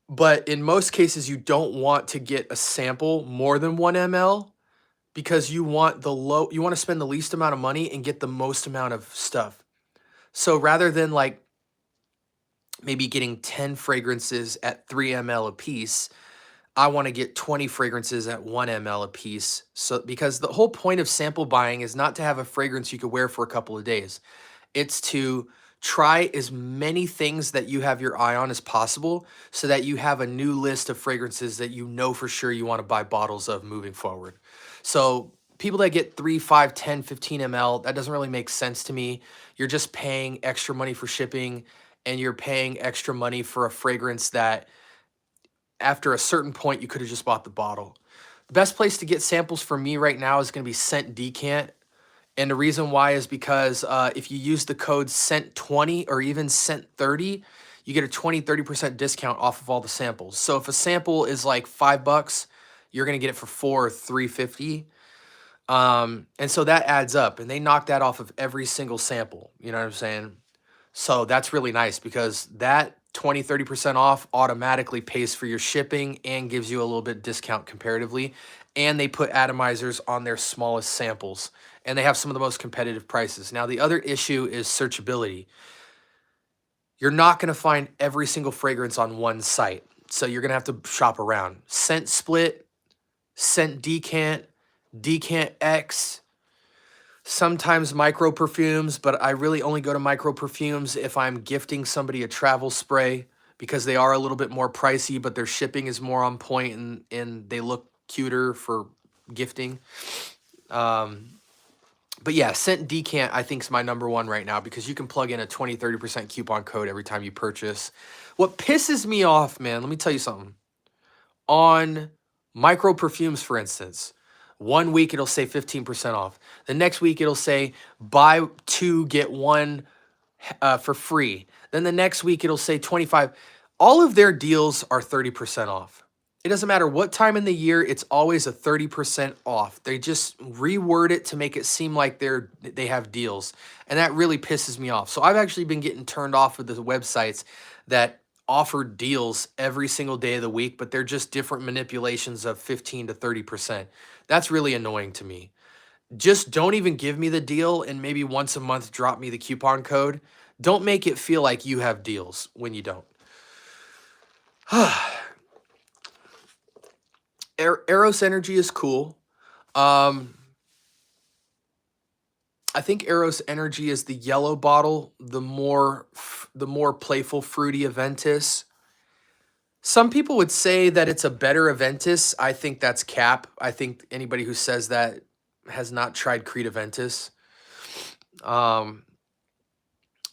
But in most cases, you don't want to get a sample more than 1 ml because you want to spend the least amount of money and get the most amount of stuff. So rather than like maybe getting 10 fragrances at 3 ml a piece, I want to get 20 fragrances at 1 ml a piece. So because the whole point of sample buying is not to have a fragrance you could wear for a couple of days. It's to try as many things that you have your eye on as possible so that you have a new list of fragrances that you know for sure you want to buy bottles of moving forward. So people that get 3, 5, 10, 15 ml, that doesn't really make sense to me. You're just paying extra money for shipping, and you're paying extra money for a fragrance that after a certain point you could have just bought the bottle. The best place to get samples for me right now is going to be Scent Decant. And the reason why is because if you use the code SCENT20 or even SCENT30, you get a 20-30% discount off of all the samples. So if a sample is like $5, you're going to get it for $4 or $3.50. And so that adds up, and they knock that off of every single sample. You know what I'm saying? So that's really nice because that 20-30% off automatically pays for your shipping and gives you a little bit discount comparatively. And they put atomizers on their smallest samples, and they have some of the most competitive prices. Now, the other issue is searchability. You're not going to find every single fragrance on one site, so you're going to have to shop around. Scent Split, Scent Decant, Decant X, sometimes micro perfumes, but I really only go to micro perfumes if I'm gifting somebody a travel spray because they are a little bit more pricey, but their shipping is more on point and they look cuter for gifting. But yeah, Scent Decant I think is my number one right now because you can plug in a 20-30% coupon code every time you purchase. What pisses me off, man, let me tell you something. On micro perfumes, for instance, 1 week it'll say 15% off. The next week it'll say buy 2, get 1 for free. Then the next week it'll say 25. All of their deals are 30% off. It doesn't matter what time in the year, it's always a 30% off. They just reword it to make it seem like they have deals. And that really pisses me off. So I've actually been getting turned off of the websites that offer deals every single day of the week, but they're just different manipulations of 15 to 30%. That's really annoying to me. Just don't even give me the deal and maybe once a month drop me the coupon code. Don't make it feel like you have deals when you don't. Eros Energy is cool. I think Eros Energy is the yellow bottle, the more playful, fruity Aventus. Some people would say that it's a better Aventus. I think that's cap. I think anybody who says that has not tried Creed Aventus.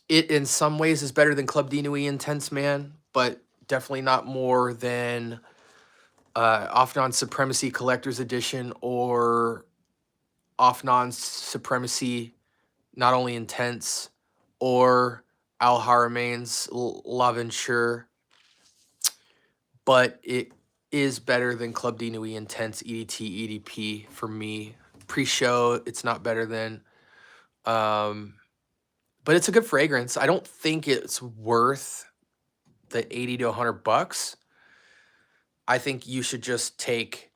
It in some ways is better than Club de Nuit Intense Man, but definitely not more than Offnon Supremacy Collector's Edition or Offnon Supremacy Not Only Intense or Al Haramain's L'Aventure, but it is better than Club de Nuit Intense EDT EDP for me. Pre-show, it's not better than, but it's a good fragrance. I don't think it's worth the 80 to $100. I think you should just take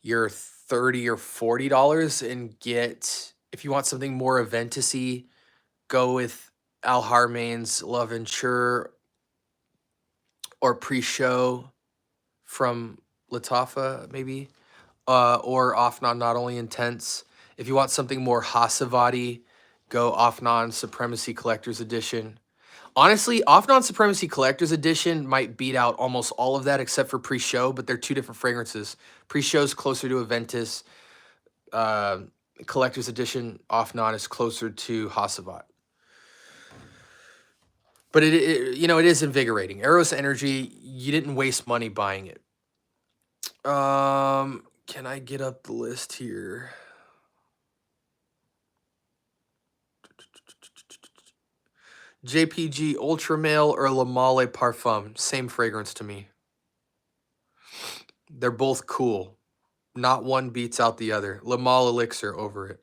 your $30 or $40 and get, if you want something more eventasy, go with Al Harmain's L'Aventure or Pre-Show from Latafa, maybe, or Offnon Not Only Intense. If you want something more Hasavati, go Offnon Supremacy Collector's Edition. Honestly, Offnon Supremacy Collector's Edition might beat out almost all of that except for Pre-Show, but they're two different fragrances. Pre-Show's closer to Aventus. Collector's Edition Offnon is closer to Hasavat. But it you know, it is invigorating. Eros Energy, you didn't waste money buying it. Can I get up the list here? JPG Ultra Male or Le Male Parfum, same fragrance to me. They're both cool. Not one beats out the other. Le Male Elixir over it.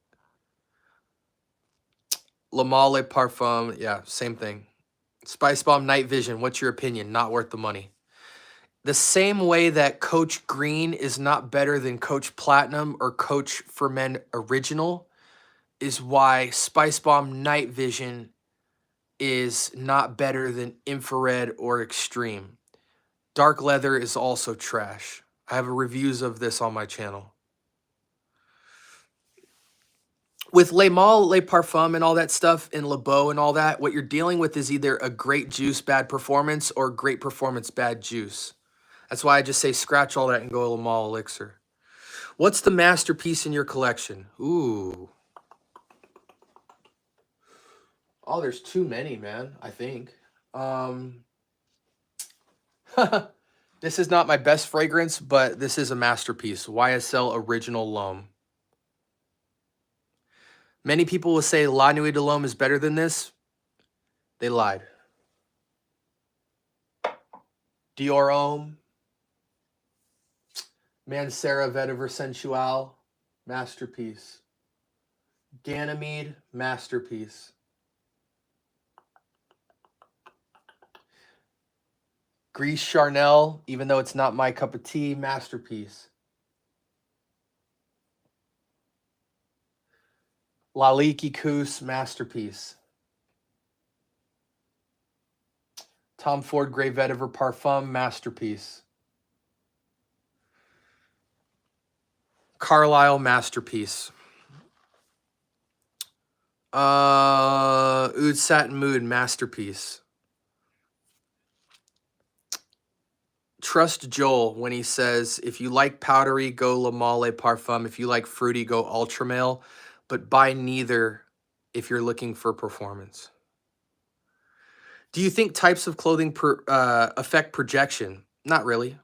Le Male Parfum, yeah, same thing. Spice Bomb Night Vision, what's your opinion? Not worth the money. The same way that Coach Green is not better than Coach Platinum or Coach for Men Original is why Spice Bomb Night Vision is not better than Infrared or Extreme. Dark Leather is also trash. I have reviews of this on my channel. With Le Male, Le Parfum and all that stuff, and Le Beau and all that, what you're dealing with is either a great juice, bad performance, or great performance, bad juice. That's why I just say scratch all that and go Le Male Elixir. What's the masterpiece in your collection? Ooh. Oh, there's too many, man, I think. This is not my best fragrance, but this is a masterpiece. YSL Original L'Homme. Many people will say La Nuit de l'Homme is better than this. They lied. Dior Homme. Mancera Vetiver Sensual. Masterpiece. Ganymede. Masterpiece. Gris Charnel, even though it's not my cup of tea, masterpiece. Laliki Kus, masterpiece. Tom Ford Grey Vetiver Parfum, masterpiece. Carlisle, masterpiece. Oud Satin Mood, masterpiece. Trust Joel when he says, if you like powdery, go Le Male Parfum. If you like fruity, go Ultra Male. But buy neither if you're looking for performance. Do you think types of clothing affect projection? Not really.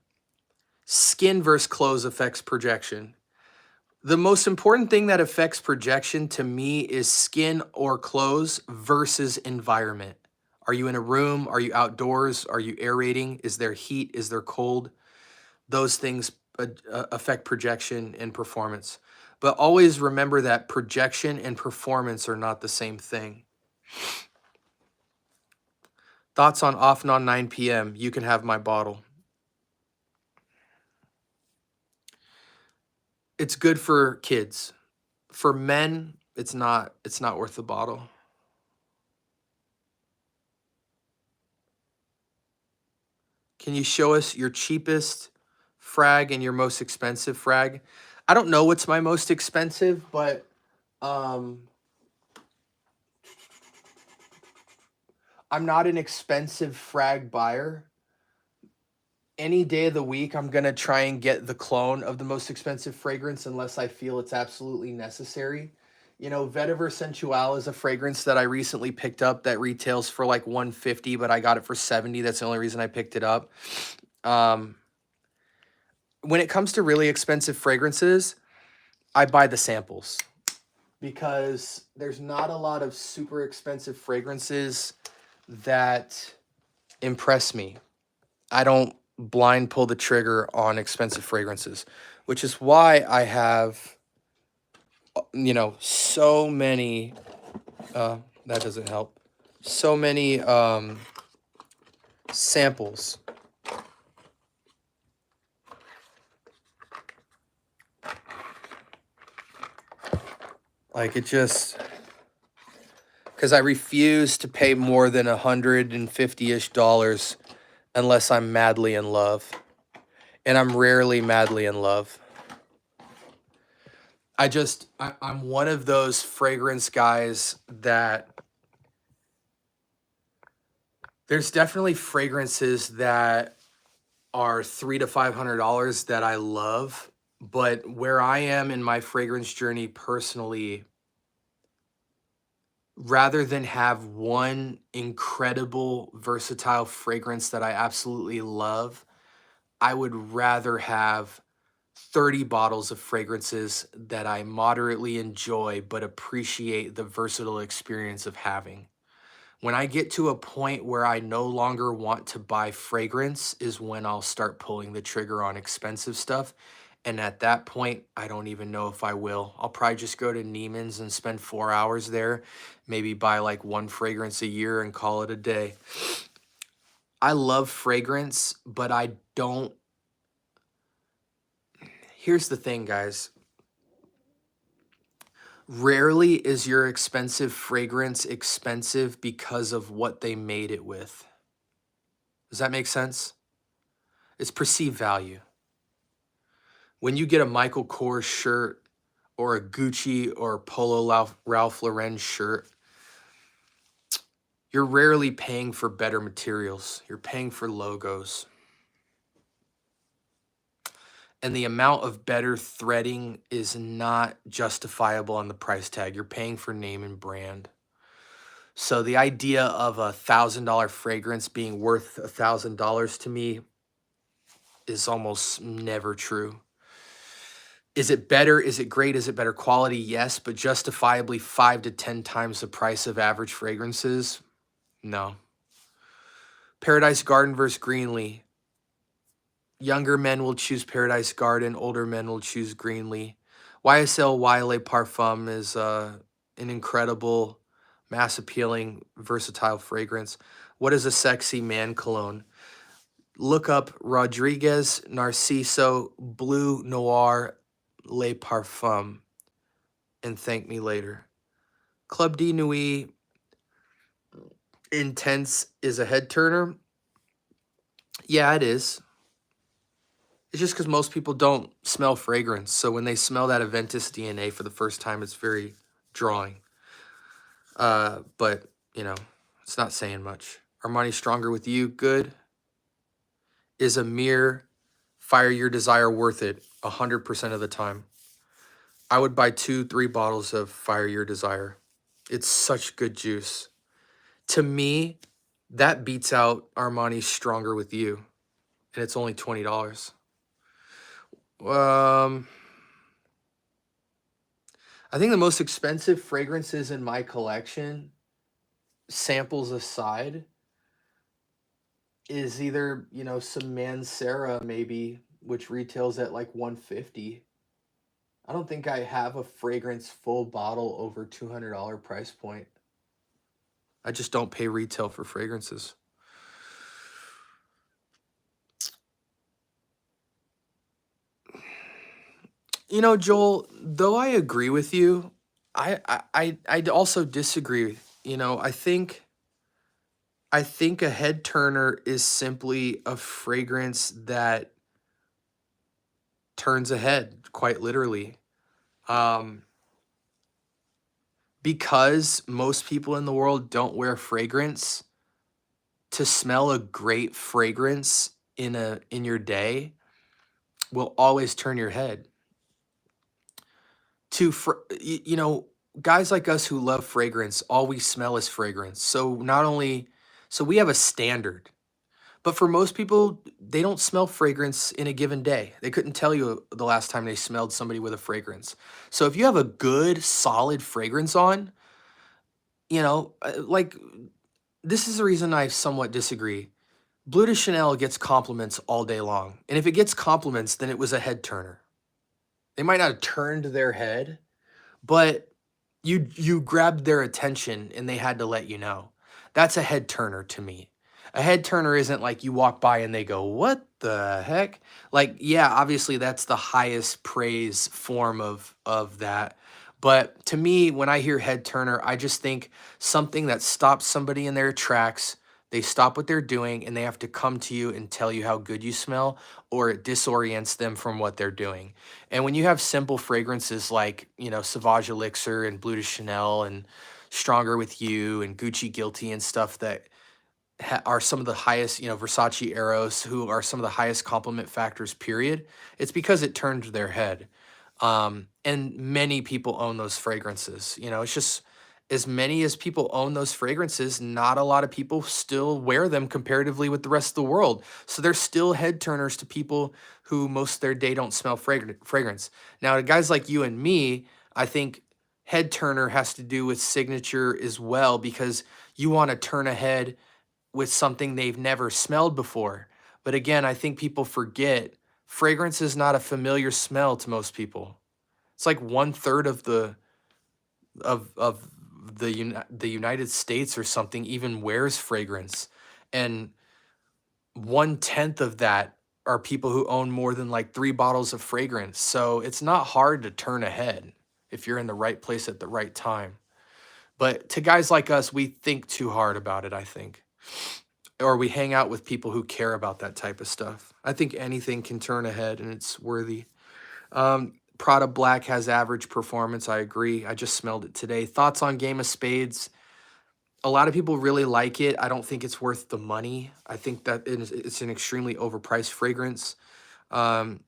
Skin versus clothes affects projection. The most important thing that affects projection to me is skin or clothes versus environment. Are you in a room? Are you outdoors? Are you aerating? Is there heat? Is there cold? Those things affect projection and performance. But always remember that projection and performance are not the same thing. Thoughts on Offnon 9 p.m. You can have my bottle. It's good for kids. For men, it's not worth the bottle. Can you show us your cheapest frag and your most expensive frag? I don't know what's my most expensive, but I'm not an expensive frag buyer. Any day of the week, I'm going to try and get the clone of the most expensive fragrance unless I feel it's absolutely necessary. You know, Vetiver Sensual is a fragrance that I recently picked up that retails for like $150, but I got it for $70. That's the only reason I picked it up. When it comes to really expensive fragrances, I buy the samples because there's not a lot of super expensive fragrances that impress me. I don't blind pull the trigger on expensive fragrances, which is why I have, you know, so many, that doesn't help, so many samples. Like it just, because I refuse to pay more than $150-ish unless I'm madly in love. And I'm rarely madly in love. I'm one of those fragrance guys that there's definitely fragrances that are $300 to $500 that I love. But where I am in my fragrance journey personally, rather than have one incredible, versatile fragrance that I absolutely love, I would rather have 30 bottles of fragrances that I moderately enjoy but appreciate the versatile experience of having. When I get to a point where I no longer want to buy fragrance is when I'll start pulling the trigger on expensive stuff. And at that point, I don't even know if I will. I'll probably just go to Neiman's and spend 4 hours there, maybe buy like one fragrance a year and call it a day. I love fragrance, but I don't. Here's the thing, guys. Rarely is your expensive fragrance expensive because of what they made it with. Does that make sense? It's perceived value. When you get a Michael Kors shirt or a Gucci or Polo Ralph Lauren shirt, you're rarely paying for better materials. You're paying for logos. And the amount of better threading is not justifiable on the price tag. You're paying for name and brand. So the idea of $1,000 fragrance being worth $1,000 to me is almost never true. Is it better? Is it great? Is it better quality? Yes, but justifiably 5 to 10 times the price of average fragrances? No. Paradise Garden versus Greenlee. Younger men will choose Paradise Garden. Older men will choose Greenlee. YSL Wiley Parfum is an incredible, mass appealing, versatile fragrance. What is a sexy man cologne? Look up Rodriguez Narciso Bleu Noir Le Parfum and thank me later. Club de Nuit Intense is a head turner. Yeah, it is. It's just because most people don't smell fragrance. So when they smell that Aventus DNA for the first time, it's very drawing. But, you know, it's not saying much. Armani Stronger with You, good. Is a mere Fire Your Desire worth it 100% of the time? I would buy 2-3 bottles of Fire Your Desire. It's such good juice. To me, that beats out Armani's Stronger with You. And it's only $20. I think the most expensive fragrances in my collection, samples aside, is either, you know, some Mancera maybe, which retails at like $150. I don't think I have a fragrance full bottle over $200 price point. I just don't pay retail for fragrances. You know, Joel, though I agree with you, I'd also disagree. You know, I think a head turner is simply a fragrance that turns a head, quite literally. Because most people in the world don't wear fragrance, to smell a great fragrance in your day will always turn your head. You know, guys like us who love fragrance, all we smell is fragrance. So we have a standard. But for most people, they don't smell fragrance in a given day. They couldn't tell you the last time they smelled somebody with a fragrance. So if you have a good, solid fragrance on, you know, like, this is the reason I somewhat disagree. Bleu de Chanel gets compliments all day long. And if it gets compliments, then it was a head turner. They might not have turned their head, but you grabbed their attention and they had to let you know. That's a head turner to me. A head turner isn't like you walk by and they go, what the heck? Like, yeah, obviously that's the highest praise form of that. But to me, when I hear head turner, I just think something that stops somebody in their tracks. They stop what they're doing and they have to come to you and tell you how good you smell, or it disorients them from what they're doing. And when you have simple fragrances like, Sauvage Elixir and Blue de Chanel and Stronger with You and Gucci Guilty and stuff that are some of the highest, Versace Eros, who are some of the highest compliment factors, period. It's because it turned their head. And many people own those fragrances. It's just as many as people own those fragrances, not a lot of people still wear them comparatively with the rest of the world. So they're still head turners to people who most of their day don't smell fragrance. Now, to guys like you and me, I think head turner has to do with signature as well, because you want to turn a head with something they've never smelled before. But again, I think people forget fragrance is not a familiar smell to most people. It's like 1/3 of the United States or something even wears fragrance, and 1/10 of that are people who own more than like 3 bottles of fragrance. So it's not hard to turn a head if you're in the right place at the right time. But to guys like us, we think too hard about it, I think. Or we hang out with people who care about that type of stuff. I think anything can turn a head and it's worthy. Prada Black has average performance. I agree. I just smelled it today. Thoughts on Game of Spades? A lot of people really like it. I don't think it's worth the money. I think that it's an extremely overpriced fragrance. Azzaro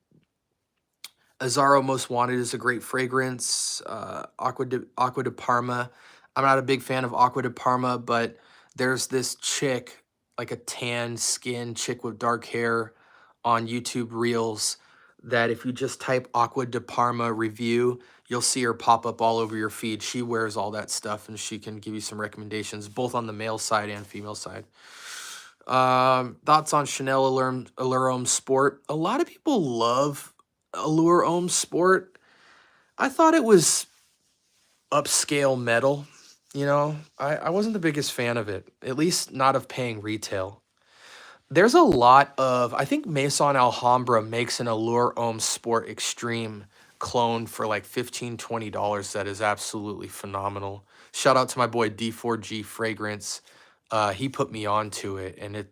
Most Wanted is a great fragrance. Aqua de Parma. I'm not a big fan of Aqua de Parma, but there's this chick, like a tan skin chick with dark hair on YouTube Reels, that if you just type Aqua de Parma review, you'll see her pop up all over your feed. She wears all that stuff and she can give you some recommendations, both on the male side and female side. Thoughts on Chanel Allure Homme Sport? A lot of people love Allure Homme Sport. I thought it was upscale metal. I wasn't the biggest fan of it, at least not of paying retail. There's a lot of, I think Maison Alhambra makes an Allure Homme Sport Extreme clone for like $15-20 that is absolutely phenomenal. Shout out to my boy D4G Fragrance. He put me onto it, and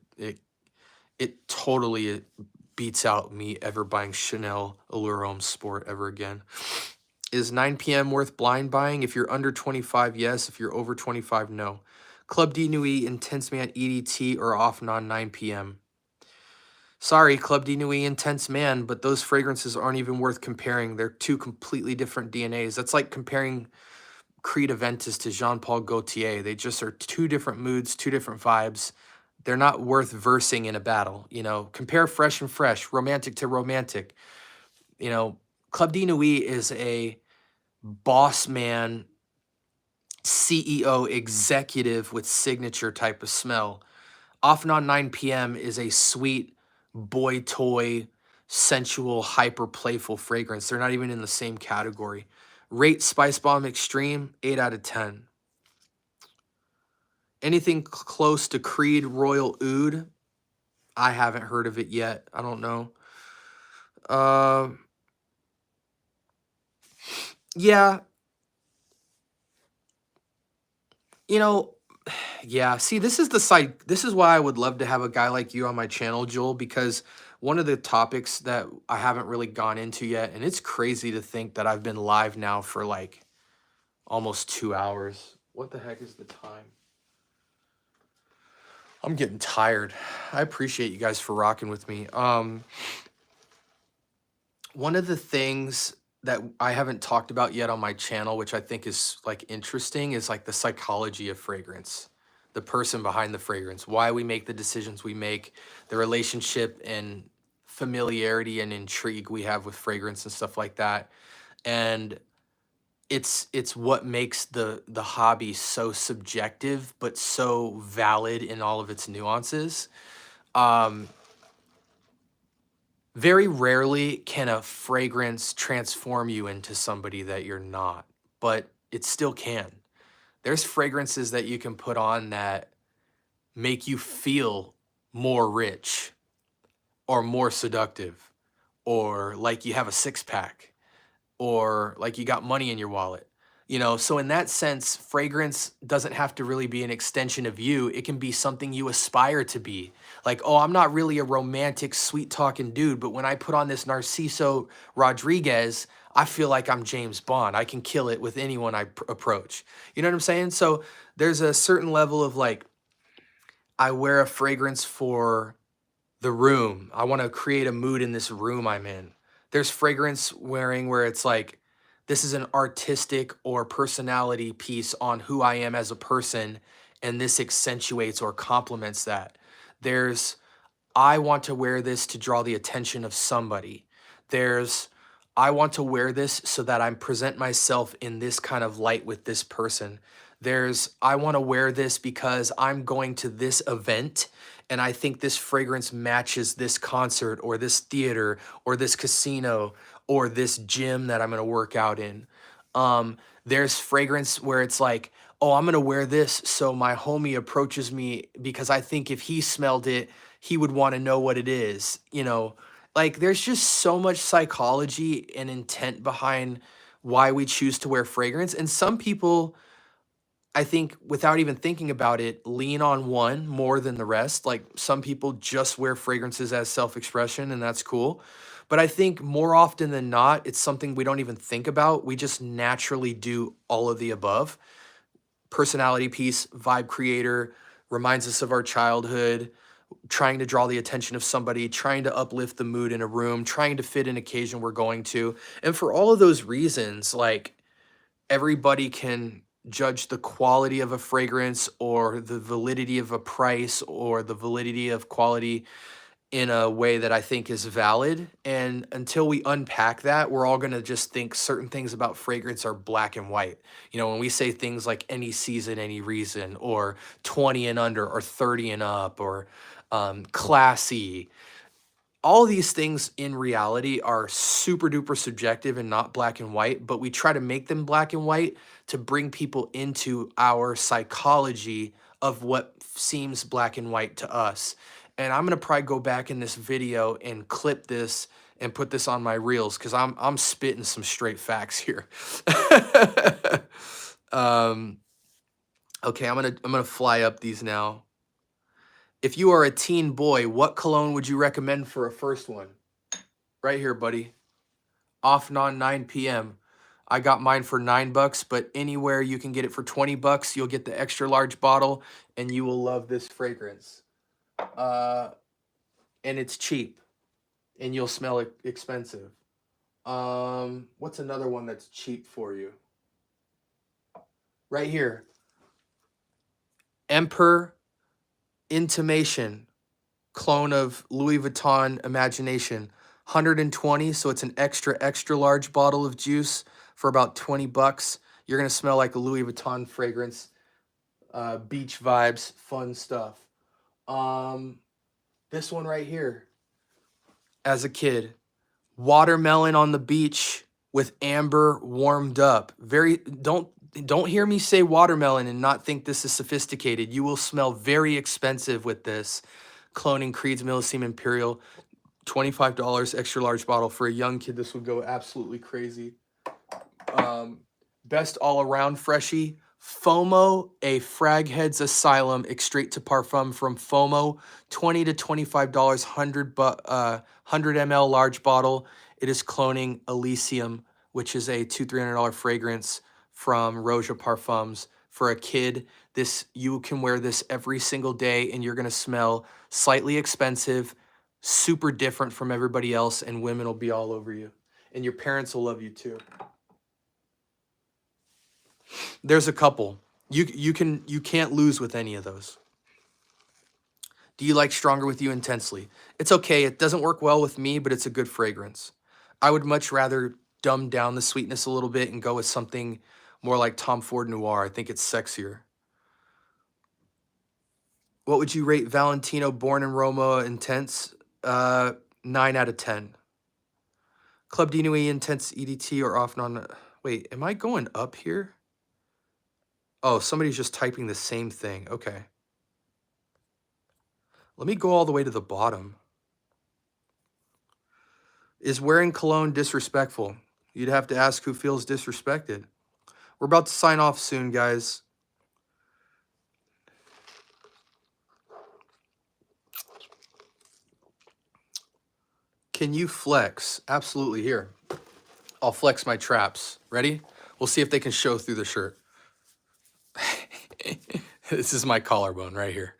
it totally beats out me ever buying Chanel Allure Homme Sport ever again. Is 9 p.m. worth blind buying? If you're under 25, yes. If you're over 25, no. Club de Nuit, Intense Man, EDT, or off non 9 p.m. Sorry, Club de Nuit, Intense Man, but those fragrances aren't even worth comparing. They're two completely different DNAs. That's like comparing Creed Aventus to Jean-Paul Gaultier. They just are two different moods, two different vibes. They're not worth versing in a battle. Compare Fresh and Fresh, Romantic to Romantic. Club de Nuit is a boss man, CEO, executive with signature type of smell. Off and on 9 p.m. is a sweet boy toy, sensual, hyper playful fragrance. They're not even in the same category. Rate Spice Bomb Extreme, 8 out of 10. Anything close to Creed Royal Oud? I haven't heard of it yet. I don't know. Yeah. Yeah, see, this is the side. This is why I would love to have a guy like you on my channel, Joel, because one of the topics that I haven't really gone into yet, and it's crazy to think that I've been live now for like almost 2 hours. What the heck is the time? I'm getting tired. I appreciate you guys for rocking with me. One of the things that I haven't talked about yet on my channel, which I think is like interesting, is like the psychology of fragrance, the person behind the fragrance, why we make the decisions we make, the relationship and familiarity and intrigue we have with fragrance and stuff like that. And it's what makes the hobby so subjective but so valid in all of its nuances. Very rarely can a fragrance transform you into somebody that you're not, but it still can. There's fragrances that you can put on that make you feel more rich or more seductive, or like you have a six pack, or like you got money in your wallet. You know, so in that sense, fragrance doesn't have to really be an extension of you. It can be something you aspire to be. Like, oh, I'm not really a romantic, sweet talking dude, but when I put on this Narciso Rodriguez, I feel like I'm James Bond. I can kill it with anyone I approach. You know what I'm saying? So there's a certain level of like, I wear a fragrance for the room. I want to create a mood in this room I'm in. There's fragrance wearing where it's like, this is an artistic or personality piece on who I am as a person, and this accentuates or complements that. There's, I want to wear this to draw the attention of somebody. There's, I want to wear this so that I present myself in this kind of light with this person. There's, I want to wear this because I'm going to this event and I think this fragrance matches this concert or this theater or this casino or this gym that I'm going to work out in. There's fragrance where it's like, oh, I'm going to wear this so my homie approaches me because I think if he smelled it, he would want to know what it is. You know, like there's just so much psychology and intent behind why we choose to wear fragrance. And some people, I think, without even thinking about it, lean on one more than the rest. Like some people just wear fragrances as self expression, and that's cool. But I think more often than not, it's something we don't even think about. We just naturally do all of the above. Personality piece, vibe creator, reminds us of our childhood, trying to draw the attention of somebody, trying to uplift the mood in a room, trying to fit an occasion we're going to. And for all of those reasons, like everybody can judge the quality of a fragrance or the validity of a price or the validity of quality in a way that I think is valid. And until we unpack that, we're all going to just think certain things about fragrance are black and white. You know, when we say things like any season, any reason, or 20 and under, or 30 and up, or classy, all these things in reality are super duper subjective and not black and white, but we try to make them black and white to bring people into our psychology of what seems black and white to us. And I'm gonna probably go back in this video and clip this and put this on my reels because I'm spitting some straight facts here. Okay, I'm gonna fly up these now. If you are a teen boy, what cologne would you recommend for a first one? Right here, buddy. Off non 9 p.m. I got mine for $9, but anywhere you can get it for $20, you'll get the extra large bottle, and you will love this fragrance. And it's cheap, and you'll smell it expensive. What's another one that's cheap for you? Right here. Emperor Intimation, clone of Louis Vuitton Imagination. 120, so it's an extra large bottle of juice for about $20. You're gonna smell like a Louis Vuitton fragrance. Beach vibes, fun stuff. This one right here. As a kid, watermelon on the beach with amber warmed up. Don't hear me say watermelon and not think this is sophisticated. You will smell very expensive with this. Cloning Creed's Millesime Imperial, $25 extra large bottle. For a young kid, this would go absolutely crazy. Best all-around freshie, FOMO, a Fragheads Asylum Extrait to Parfum from FOMO, $20 to $25, 100 ml large bottle. It is cloning Elysium, which is a $200-300 fragrance from Roja Parfums. For a kid, you can wear this every single day, and you're gonna smell slightly expensive, super different from everybody else, and women will be all over you. And your parents will love you too. There's a couple. You can't lose with any of those. Do you like Stronger With You intensely? It's okay. It doesn't work well with me, but it's a good fragrance. I would much rather dumb down the sweetness a little bit and go with something more like Tom Ford Noir. I think it's sexier. What would you rate Valentino Born in Roma Intense? 9 out of 10. Club de Nuit Intense EDT or off non... Wait, am I going up here? Oh, somebody's just typing the same thing. Okay. Let me go all the way to the bottom. Is wearing cologne disrespectful? You'd have to ask who feels disrespected. We're about to sign off soon, guys. Can you flex? Absolutely. Here, I'll flex my traps. Ready? We'll see if they can show through the shirt. This is my collarbone right here.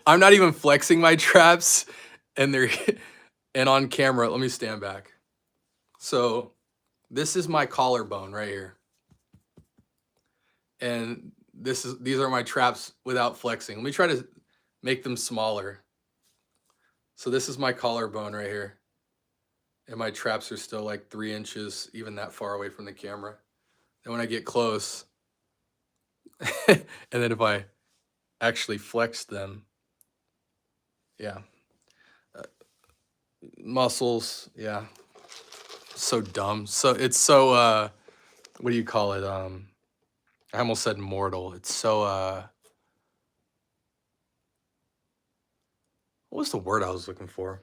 I'm not even flexing my traps, and they're and on camera. Let me stand back. So this is my collarbone right here, and these are my traps without flexing. Let me try to make them smaller. So this is my collarbone right here, and my traps are still like 3 inches, even that far away from the camera. And when I get close, and then if I actually flex them, yeah, muscles, yeah, so dumb. So it's so what do you call it? I almost said mortal. It's so what was the word I was looking for?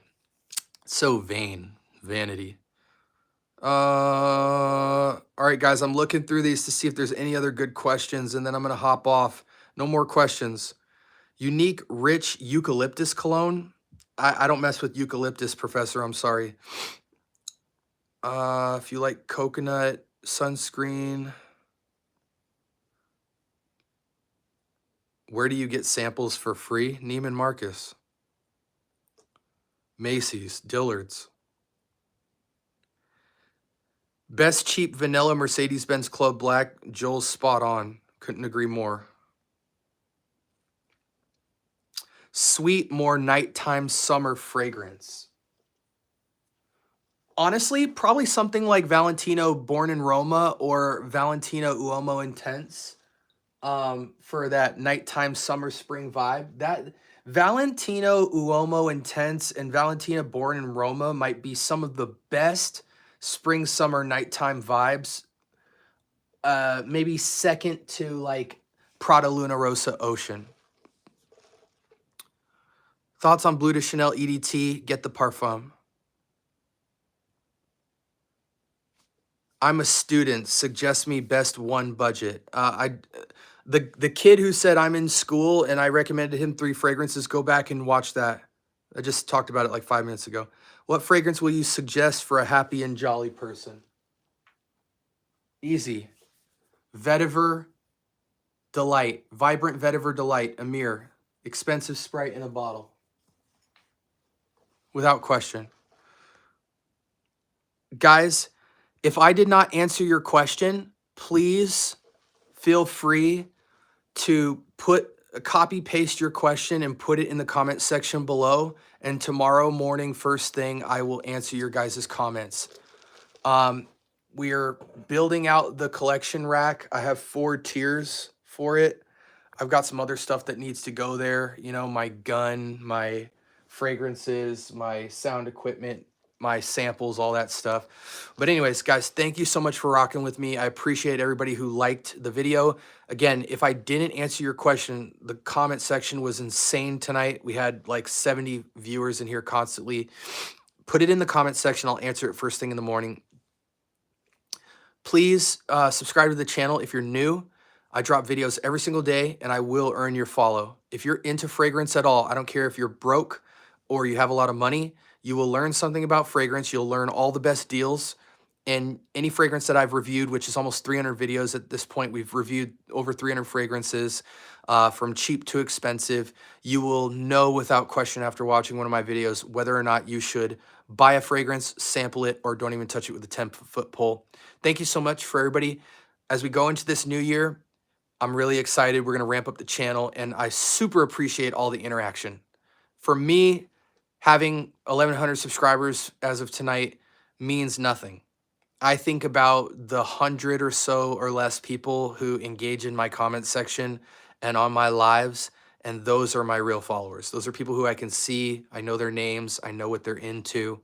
So vain, vanity. All right, guys, I'm looking through these to see if there's any other good questions, and then I'm gonna hop off. No more questions. Unique rich eucalyptus cologne. I don't mess with eucalyptus, Professor. I'm sorry. If you like coconut sunscreen, where do you get samples for free? Neiman Marcus, Macy's, Dillard's. Best cheap vanilla Mercedes-Benz Club Black. Joel's spot on. Couldn't agree more. Sweet, more nighttime summer fragrance. Honestly, probably something like Valentino Born in Roma or Valentino Uomo Intense for that nighttime summer spring vibe. That Valentino Uomo Intense and Valentina Born in Roma might be some of the best spring summer nighttime vibes. Maybe second to like Prada Luna Rosa Ocean. Thoughts on Blue de Chanel EDT? Get the parfum. I'm a student. Suggest me best one budget. The kid who said I'm in school and I recommended him 3 fragrances. Go back and watch that. I just talked about it like 5 minutes ago. What fragrance will you suggest for a happy and jolly person? Easy. Vetiver Delight. Vibrant Vetiver Delight. Amir. Expensive Sprite in a bottle. Without question. Guys, if I did not answer your question, please feel free to copy paste your question and put it in the comment section below. And tomorrow morning, first thing, I will answer your guys' comments. We are building out the collection rack. I have 4 tiers for it. I've got some other stuff that needs to go there. You know, my gun, my fragrances, my sound equipment, my samples, all that stuff. But anyways, guys, thank you so much for rocking with me. I appreciate everybody who liked the video. Again, if I didn't answer your question, the comment section was insane tonight. We had like 70 viewers in here constantly. Put it in the comment section. I'll answer it first thing in the morning. Please subscribe to the channel if you're new. I drop videos every single day, and I will earn your follow. If you're into fragrance at all, I don't care if you're broke or you have a lot of money, you will learn something about fragrance. You'll learn all the best deals. And any fragrance that I've reviewed, which is almost 300 videos at this point, we've reviewed over 300 fragrances from cheap to expensive. You will know without question after watching one of my videos whether or not you should buy a fragrance, sample it, or don't even touch it with a 10-foot pole. Thank you so much for everybody. As we go into this new year, I'm really excited. We're going to ramp up the channel, and I super appreciate all the interaction. For me, having 1,100 subscribers as of tonight means nothing. I think about the 100 or so or less people who engage in my comment section and on my lives, and those are my real followers. Those are people who I can see. I know their names. I know what they're into.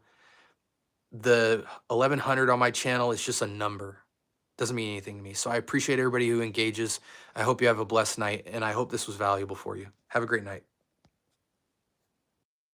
The 1,100 on my channel is just a number. Doesn't mean anything to me. So I appreciate everybody who engages. I hope you have a blessed night, and I hope this was valuable for you. Have a great night.